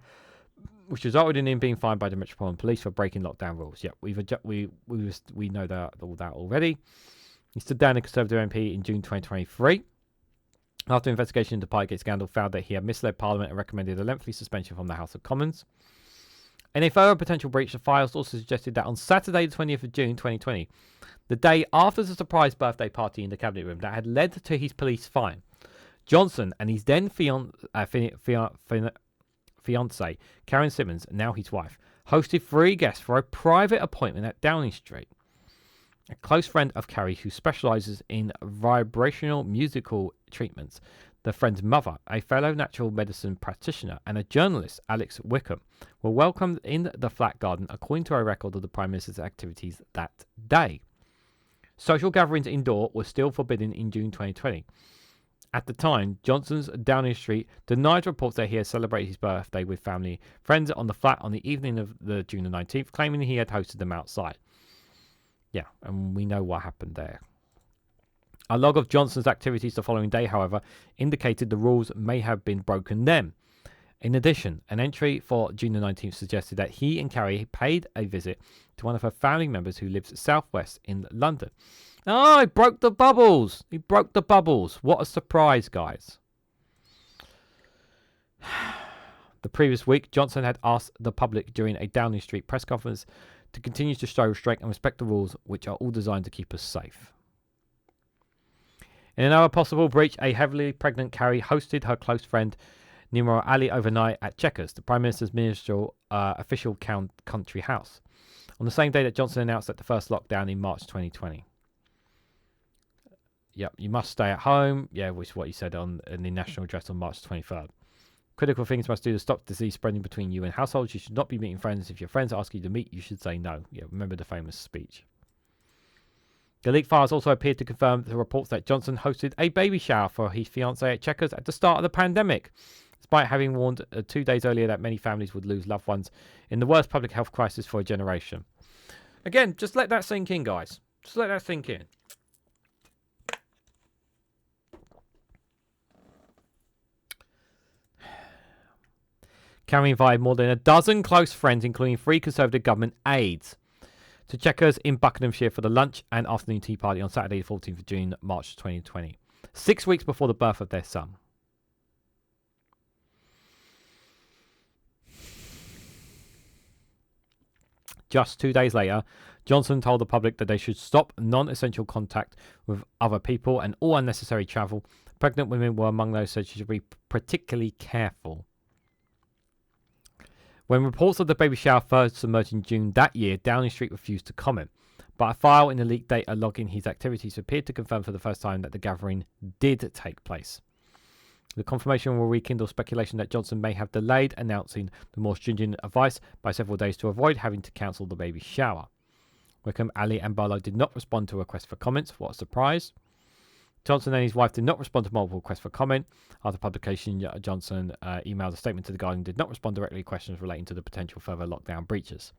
which resulted in him being fined by the Metropolitan Police for breaking lockdown rules. Yeah, we know all that already. He stood down a Conservative MP in June 2023 after investigation into the Partygate scandal found that he had misled Parliament and recommended a lengthy suspension from the House of Commons. In a further potential breach, the files also suggested that on Saturday, the 20th of June 2020, the day after the surprise birthday party in the Cabinet Room that had led to his police fine, Johnson and his then fiancée, Karen Simmons, now his wife, hosted 3 guests for a private appointment at Downing Street. A close friend of Carrie who specialises in vibrational musical treatments, the friend's mother, a fellow natural medicine practitioner, and a journalist, Alex Wickham, were welcomed in the flat garden according to a record of the Prime Minister's activities that day. Social gatherings indoor were still forbidden in June 2020. At the time, Johnson's Downing Street denied reports that he had celebrated his birthday with family friends on the flat on the evening of the June the 19th, claiming he had hosted them outside. Yeah, and we know what happened there. A log of Johnson's activities the following day, however, indicated the rules may have been broken then. In addition, an entry for June the 19th suggested that he and Carrie paid a visit to one of her family members who lives southwest in London. Oh, he broke the bubbles! He broke the bubbles! What a surprise, guys. The previous week, Johnson had asked the public during a Downing Street press conference to continue to show restraint and respect the rules, which are all designed to keep us safe. In another possible breach, a heavily pregnant Carrie hosted her close friend Nimrod Ali overnight at Chequers, the Prime Minister's ministerial official country house, on the same day that Johnson announced that the first lockdown in March 2020. Yep, you must stay at home. Yeah, which is what he said in the national address on March 23rd. Critical things must do to stop disease spreading between you and households. You should not be meeting friends. If your friends ask you to meet, you should say no. Yeah, remember the famous speech. The leaked files also appeared to confirm the reports that Johnson hosted a baby shower for his fiancée at Chequers at the start of the pandemic, despite having warned 2 days earlier that many families would lose loved ones in the worst public health crisis for a generation. Again, just let that sink in, guys. Just let that sink in. Carrie invited more than a dozen close friends, including 3 Conservative government aides, to Chequers in Buckinghamshire for the lunch and afternoon tea party on Saturday, the 14th of June, March 2020, 6 weeks before the birth of their son. Just 2 days later, Johnson told the public that they should stop non-essential contact with other people and all unnecessary travel. Pregnant women were among those said she should be particularly careful. When reports of the baby shower first emerged in June that year, Downing Street refused to comment, but a file in the leaked data logging his activities appeared to confirm for the first time that the gathering did take place. The confirmation will rekindle speculation that Johnson may have delayed announcing the more stringent advice by several days to avoid having to cancel the baby shower. Wickham, Ali and Barlow did not respond to requests for comments. What a surprise. Johnson and his wife did not respond to multiple requests for comment. After publication, Johnson emailed a statement to The Guardian and did not respond directly to questions relating to the potential further lockdown breaches.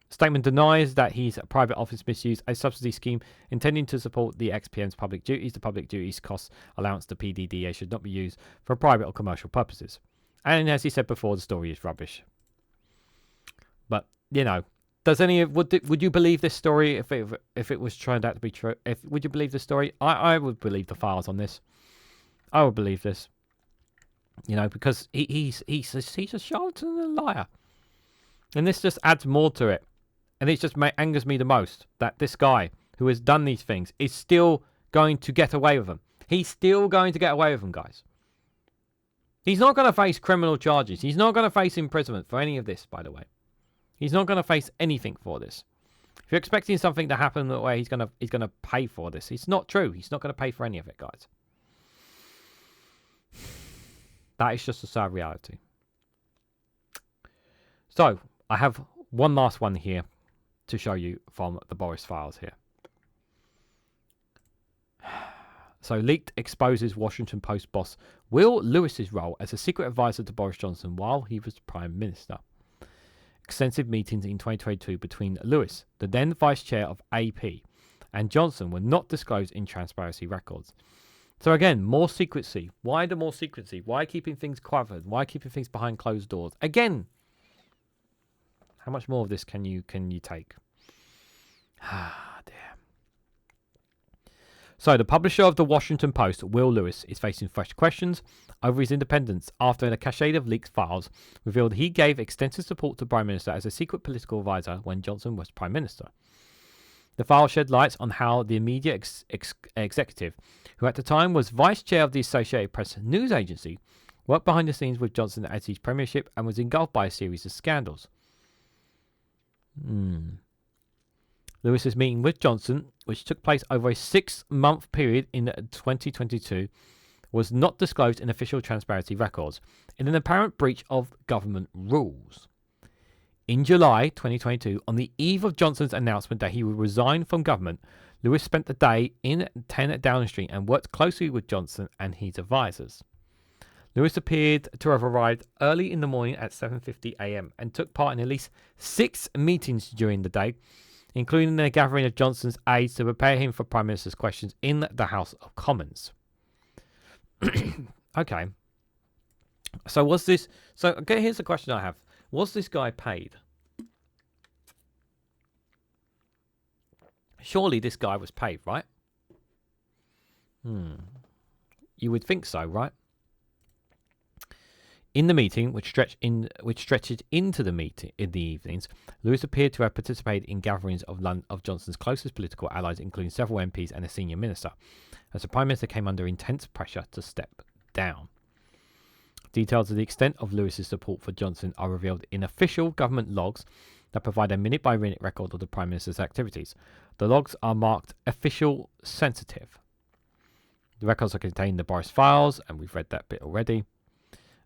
The statement denies that his private office misused a subsidy scheme intending to support the ex-PM's public duties. The public duties cost allowance to PDDA should not be used for private or commercial purposes. And as he said before, the story is rubbish. But, you know, Does any of would you believe this story if it was turned out to be true? Would you believe the story? I would believe the files on this. I would believe this. You know, because he's a charlatan and a liar, and this just adds more to it, and it just angers me the most that this guy who has done these things is still going to get away with them. He's still going to get away with them, guys. He's not going to face criminal charges. He's not going to face imprisonment for any of this, by the way. He's not going to face anything for this. If you're expecting something to happen that way, he's going to pay for this. It's not true. He's not going to pay for any of it, guys. That is just a sad reality. So, I have one last one here to show you from the Boris Files here. So, leaked exposes Washington Post boss Will Lewis's role as a secret advisor to Boris Johnson while he was Prime Minister. Extensive meetings in 2022 between Lewis, the then Vice Chair of AP, and Johnson were not disclosed in transparency records. So again, more secrecy. Why the more secrecy? Why keeping things covered? Why keeping things behind closed doors? Again, how much more of this can you take? Ah, dear. So the publisher of the Washington Post, Will Lewis, is facing fresh questions over his independence after a cascade of leaked files revealed he gave extensive support to Prime Minister as a secret political advisor when Johnson was Prime Minister. The file shed light on how the immediate executive, who at the time was vice chair of the Associated Press news agency, worked behind the scenes with Johnson as his premiership and was engulfed by a series of scandals. Lewis's meeting with Johnson, which took place over a 6-month period in 2022, was not disclosed in official transparency records, in an apparent breach of government rules. In July 2022, on the eve of Johnson's announcement that he would resign from government, Lewis spent the day in 10 Downing Street and worked closely with Johnson and his advisors. Lewis appeared to have arrived early in the morning at 7:50 a.m. and took part in at least 6 meetings during the day, including a gathering of Johnson's aides to prepare him for Prime Minister's questions in the House of Commons. Okay. So was this... So, okay, here's the question I have. Was this guy paid? Surely this guy was paid, right? You would think so, right? In the meeting, which stretched into the meeting in the evenings, Lewis appeared to have participated in gatherings of Johnson's closest political allies, including several MPs and a senior minister, as the Prime Minister came under intense pressure to step down. Details of the extent of Lewis's support for Johnson are revealed in official government logs that provide a minute-by-minute record of the Prime Minister's activities. The logs are marked official sensitive. The records are contained in the Boris Files, and we've read that bit already.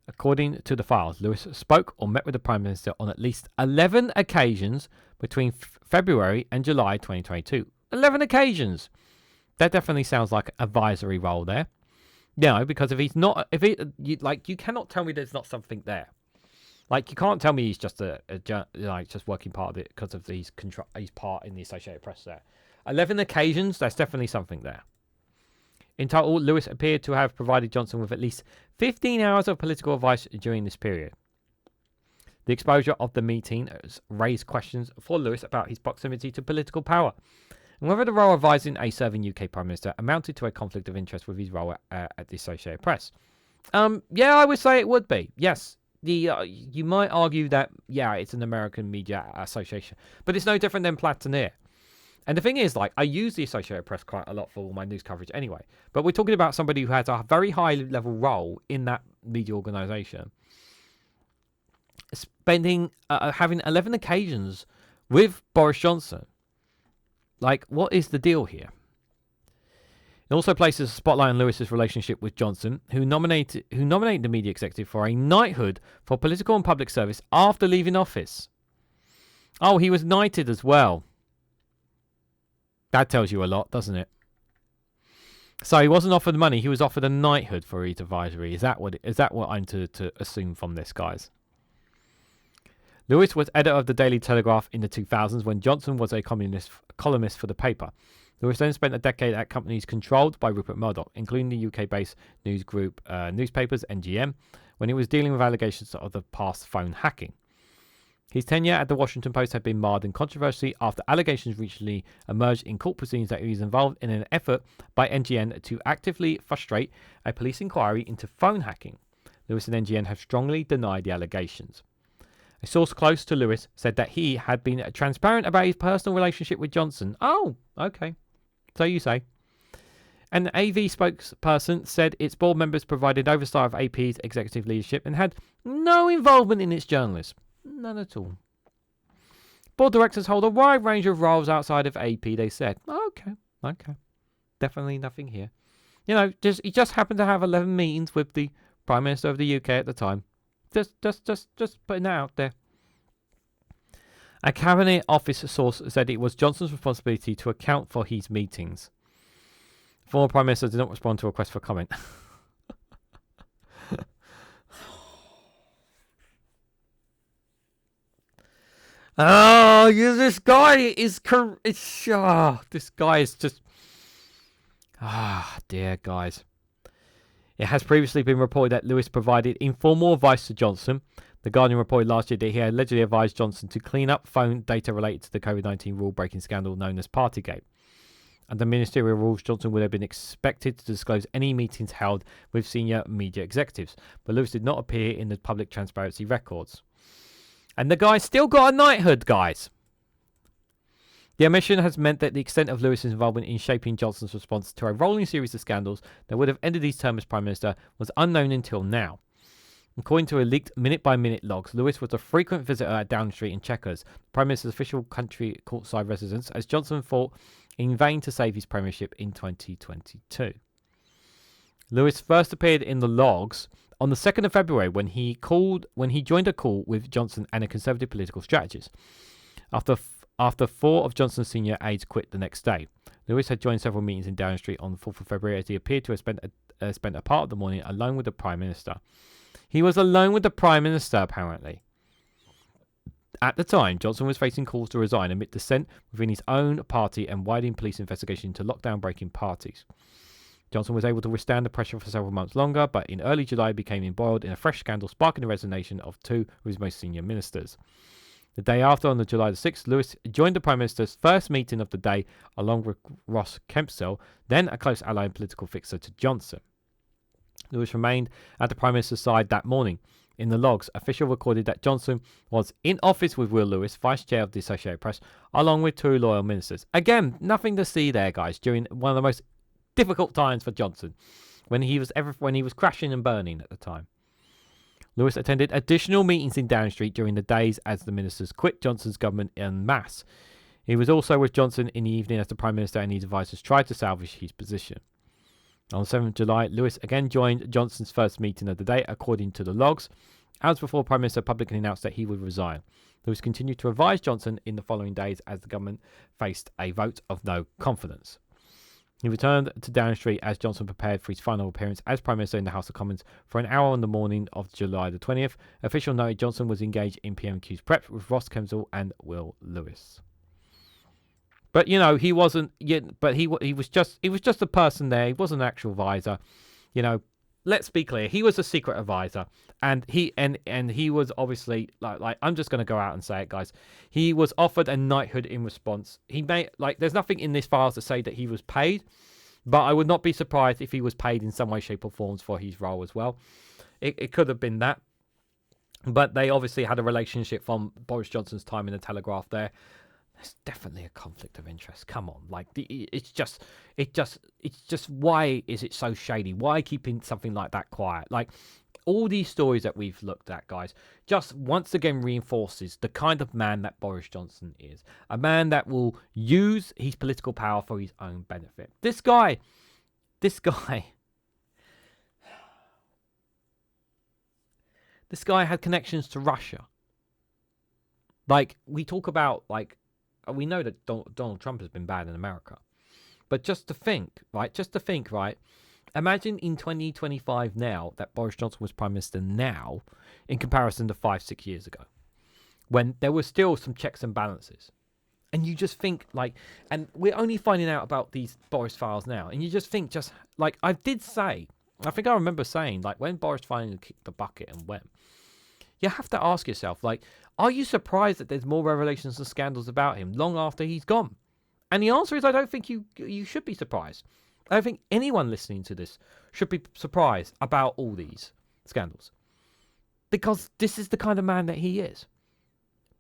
According to the files, Lewis spoke or met with the Prime Minister on at least 11 occasions between February and July 2022. 11 occasions! That definitely sounds like an advisory role there. No, because if he's not, you cannot tell me there's not something there. Like, you can't tell me he's just just working part of it because of his part in the Associated Press there. 11 occasions, there's definitely something there. In total, Lewis appeared to have provided Johnson with at least 15 hours of political advice during this period. The exposure of the meeting raised questions for Lewis about his proximity to political power, and whether the role of advising a serving UK Prime Minister amounted to a conflict of interest with his role at the Associated Press. Yeah, I would say it would be. Yes, you might argue that, yeah, it's an American media association, but it's no different than Palantir. And the thing is, like, I use the Associated Press quite a lot for all my news coverage anyway. But we're talking about somebody who has a very high-level role in that media organisation, having 11 occasions with Boris Johnson. Like, what is the deal here? It also places a spotlight on Lewis's relationship with Johnson, who nominated the media executive for a knighthood for political and public service after leaving office. Oh, he was knighted as well. That tells you a lot, doesn't it? So he wasn't offered money; he was offered a knighthood for his advisory. Is that what I'm to assume from this, guys? Lewis was editor of the Daily Telegraph in the 2000s when Johnson was a communist columnist for the paper. Lewis then spent a decade at companies controlled by Rupert Murdoch, including the UK-based news group Newspapers, NGM, when he was dealing with allegations of the past phone hacking. His tenure at the Washington Post had been marred in controversy after allegations recently emerged in court proceedings that he was involved in an effort by NGN to actively frustrate a police inquiry into phone hacking. Lewis and NGN have strongly denied the allegations. A source close to Lewis said that he had been transparent about his personal relationship with Johnson. Oh, okay. So you say. An AV spokesperson said its board members provided oversight of AP's executive leadership and had no involvement in its journalists. None at all. Board directors hold a wide range of roles outside of AP, they said. Okay. Definitely nothing here. You know, he just happened to have 11 meetings with the Prime Minister of the UK at the time. Just putting that out there. A Cabinet Office source said it was Johnson's responsibility to account for his meetings. The former Prime Minister did not respond to a request for comment. Oh, this guy is... this guy is just... dear, guys. It has previously been reported that Lewis provided informal advice to Johnson. The Guardian reported last year that he had allegedly advised Johnson to clean up phone data related to the COVID-19 rule-breaking scandal known as Partygate. Under ministerial rules, Johnson would have been expected to disclose any meetings held with senior media executives, but Lewis did not appear in the public transparency records. And the guy's still got a knighthood, guys. The omission has meant that the extent of Lewis's involvement in shaping Johnson's response to a rolling series of scandals that would have ended his term as Prime Minister was unknown until now. According to a leaked minute-by-minute logs, Lewis was a frequent visitor at Downing Street in Chequers, the Prime Minister's official country courtside residence, as Johnson fought in vain to save his premiership in 2022. Lewis first appeared in the logs on the 2nd of February when he joined a call with Johnson and a Conservative political strategist. After 4 of Johnson's senior aides quit the next day, Lewis had joined several meetings in Downing Street on the 4th of February as he appeared to have spent a part of the morning alone with the Prime Minister. He was alone with the Prime Minister, apparently. At the time, Johnson was facing calls to resign amid dissent within his own party and widening police investigation into lockdown-breaking parties. Johnson was able to withstand the pressure for several months longer, but in early July became embroiled in a fresh scandal, sparking the resignation of 2 of his most senior ministers. The day after, on July the 6th, Lewis joined the Prime Minister's first meeting of the day along with Ross Kempsell, then a close ally and political fixer to Johnson. Lewis remained at the Prime Minister's side that morning. In the logs, official recorded that Johnson was in office with Will Lewis, Vice Chair of the Associated Press, along with 2 loyal ministers. Again, nothing to see there, guys, during one of the most difficult times for Johnson, when he was crashing and burning at the time. Lewis attended additional meetings in Downing Street during the days as the ministers quit Johnson's government en masse. He was also with Johnson in the evening as the Prime Minister and his advisers tried to salvage his position. On 7th July, Lewis again joined Johnson's first meeting of the day, according to the logs. Hours before, Prime Minister publicly announced that he would resign. Lewis continued to advise Johnson in the following days as the government faced a vote of no confidence. He returned to Downing Street as Johnson prepared for his final appearance as Prime Minister in the House of Commons for an hour on the morning of July the 20th. Official noted Johnson was engaged in PMQ's prep with Ross Kempsell and Will Lewis. But you know, he wasn't. But he was just a person there. He wasn't an actual advisor. You know, let's be clear. He was a secret advisor, and he was obviously like I'm just going to go out and say it, guys. He was offered a knighthood in response. He made there's nothing in this files to say that he was paid, but I would not be surprised if he was paid in some way, shape, or forms for his role as well. It could have been that, but they obviously had a relationship from Boris Johnson's time in the Telegraph there. There's definitely a conflict of interest. Come on, it's just why is it so shady? Why keeping something like that quiet? Like all these stories that we've looked at, guys, just once again reinforces the kind of man that Boris Johnson is. A man that will use his political power for his own benefit. This guy had connections to Russia. Like we talk about, we know that Donald Trump has been bad in America. But just to think, right? Imagine in 2025 now that Boris Johnson was Prime Minister now in comparison to 5-6 years ago, when there were still some checks and balances. And you just think, and we're only finding out about these Boris Files now. And you just think, I think I remember saying, when Boris finally kicked the bucket and went, you have to ask yourself, like, are you surprised that there's more revelations and scandals about him long after he's gone? And the answer is, I don't think you should be surprised. I don't think anyone listening to this should be surprised about all these scandals. Because this is the kind of man that he is.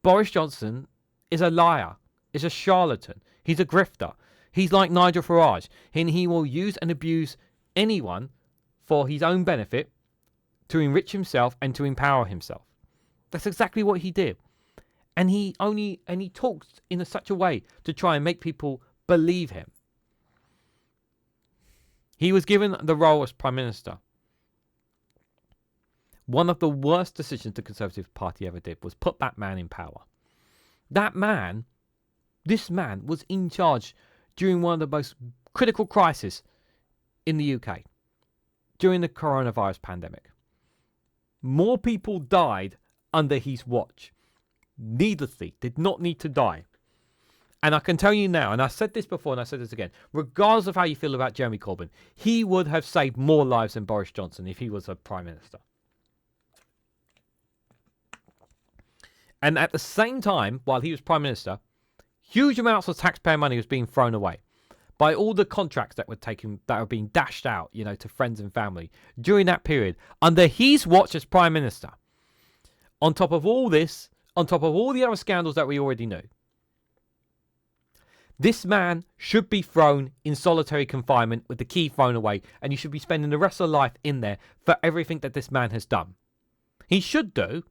Boris Johnson is a liar, is a charlatan, he's a grifter. He's like Nigel Farage, and he will use and abuse anyone for his own benefit to enrich himself and to empower himself. That's exactly what he did. And he talks in such a way to try and make people believe him. He was given the role as Prime Minister. One of the worst decisions the Conservative Party ever did was put that man in power. This man was in charge during one of the most critical crises in the UK, during the coronavirus pandemic. More people died under his watch. Needlessly, did not need to die. And I can tell you now, and I said this before and I said this again, regardless of how you feel about Jeremy Corbyn, he would have saved more lives than Boris Johnson if he was a Prime Minister. And at the same time, while he was Prime Minister, huge amounts of taxpayer money was being thrown away by all the contracts that were being dashed out, to friends and family during that period under his watch as Prime Minister. On top of all this, on top of all the other scandals that we already knew, this man should be thrown in solitary confinement with the key thrown away, and he should be spending the rest of life in there for everything that this man has done. He should do,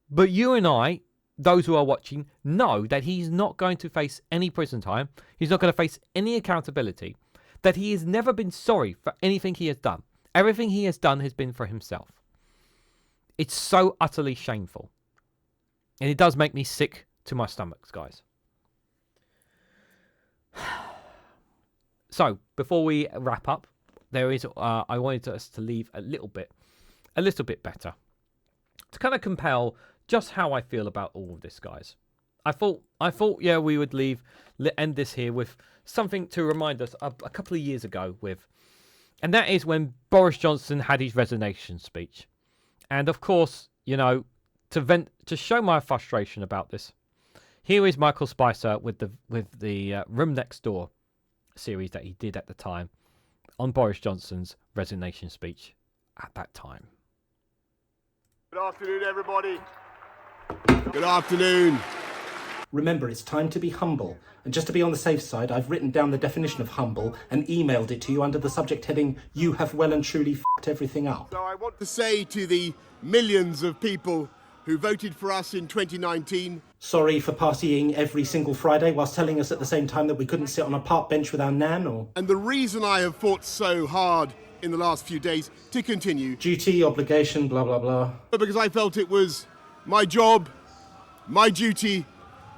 but you and I, those who are watching, know that he's not going to face any prison time. He's not going to face any accountability. That he has never been sorry for anything he has done. Everything he has done has been for himself. It's so utterly shameful. And it does make me sick to my stomach, guys. So, before we wrap up, I wanted us to leave a little bit better. To kind of compel just how I feel about all of this, guys. I thought, yeah, we would end this here with something to remind us of a couple of years ago and that is when Boris Johnson had his resignation speech. And of course, to show my frustration about this, here is Michael Spicer with the Room Next Door series that he did at the time on Boris Johnson's resignation speech at that time. Good afternoon, everybody. Good afternoon. Remember, it's time to be humble. And just to be on the safe side, I've written down the definition of humble and emailed it to you under the subject heading, "You have well and truly f***ed everything up." So I want to say to the millions of people who voted for us in 2019... Sorry for partying every single Friday whilst telling us at the same time that we couldn't sit on a park bench with our nan, or... And the reason I have fought so hard in the last few days to continue... Duty, obligation, blah, blah, blah. Because I felt it was my job, my duty,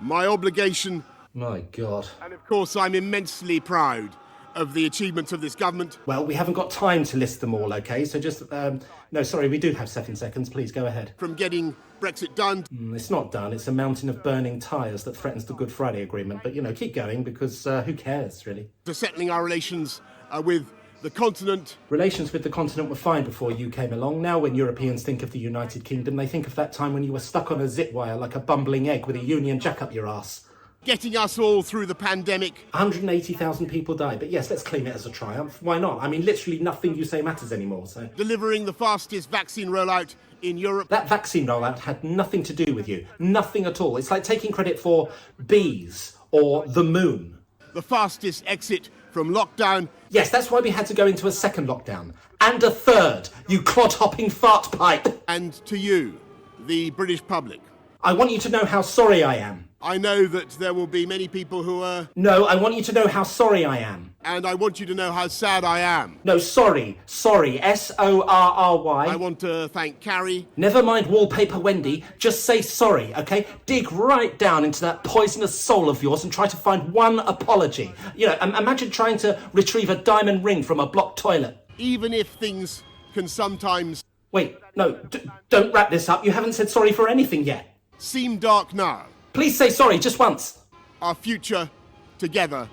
my obligation. My God. And of course, I'm immensely proud of the achievements of this government. Well, we haven't got time to list them all, okay? So just, no, sorry, we do have 7 seconds. Please go ahead. From getting Brexit done. It's not done. It's a mountain of burning tyres that threatens the Good Friday Agreement. But, keep going because who cares, really? To settling our relations with the continent. Relations with the continent were fine before you came along. Now when Europeans think of the United Kingdom, they think of that time when you were stuck on a zip wire like a bumbling egg with a Union Jack up your arse. Getting us all through the pandemic. 180,000 people died, but yes, let's claim it as a triumph. Why not? I mean, literally nothing you say matters anymore, so... Delivering the fastest vaccine rollout in Europe. That vaccine rollout had nothing to do with you. Nothing at all. It's like taking credit for bees or the moon. The fastest exit from lockdown. Yes, that's why we had to go into a second lockdown. And a third, you clod-hopping fart pipe. And to you, the British public. I want you to know how sorry I am. I know that there will be many people who are... No, I want you to know how sorry I am. And I want you to know how sad I am. No, sorry. S-O-R-R-Y. I want to thank Carrie. Never mind Wallpaper Wendy, just say sorry, okay? Dig right down into that poisonous soul of yours and try to find one apology. Imagine trying to retrieve a diamond ring from a blocked toilet. Even if things can sometimes... Wait, no, don't wrap this up. You haven't said sorry for anything yet. Seem dark now. Please say sorry, just once. Our future together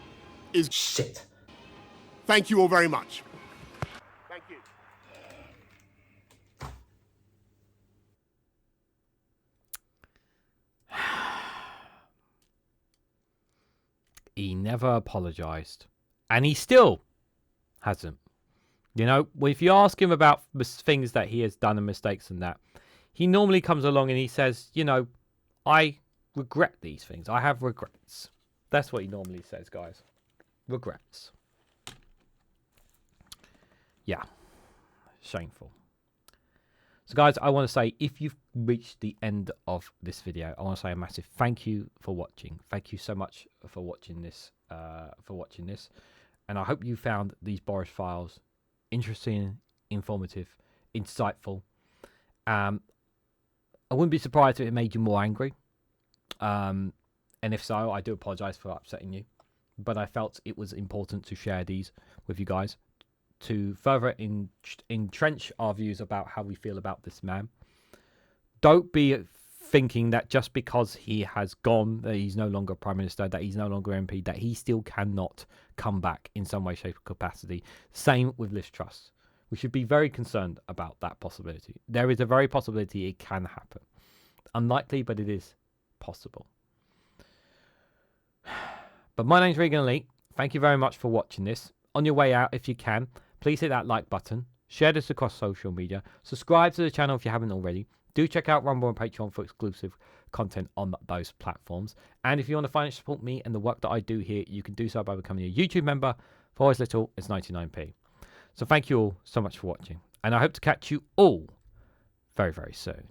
is... Shit. Thank you all very much. Thank you. he never apologized. And he still hasn't. You know, if you ask him about things that he has done and mistakes and that, he normally comes along and he says, you know, I regret these things. I have regrets. That's what he normally says, guys. Regrets. Yeah. Shameful. So, guys, I want to say, if you've reached the end of this video, I want to say a massive thank you for watching. Thank you so much for watching this. And I hope you found these Boris Files interesting, informative, insightful. I wouldn't be surprised if it made you more angry. And if so, I do apologize for upsetting you. But I felt it was important to share these with you guys, to further entrench our views about how we feel about this man. Don't be thinking that just because he has gone, that he's no longer Prime Minister, that he's no longer MP, that he still cannot come back in some way, shape, or capacity. Same with Liz Truss. We should be very concerned about that possibility. There is a very possibility it can happen. Unlikely, but it is possible. But my name's Reganelite. Thank you very much for watching this. On your way out, if you can, please hit that like button. Share this across social media. Subscribe to the channel if you haven't already. Do check out Rumble and Patreon for exclusive content on those platforms. And if you want to financially support me and the work that I do here, you can do so by becoming a YouTube member for as little as 99p. So thank you all so much for watching. And I hope to catch you all very, very soon.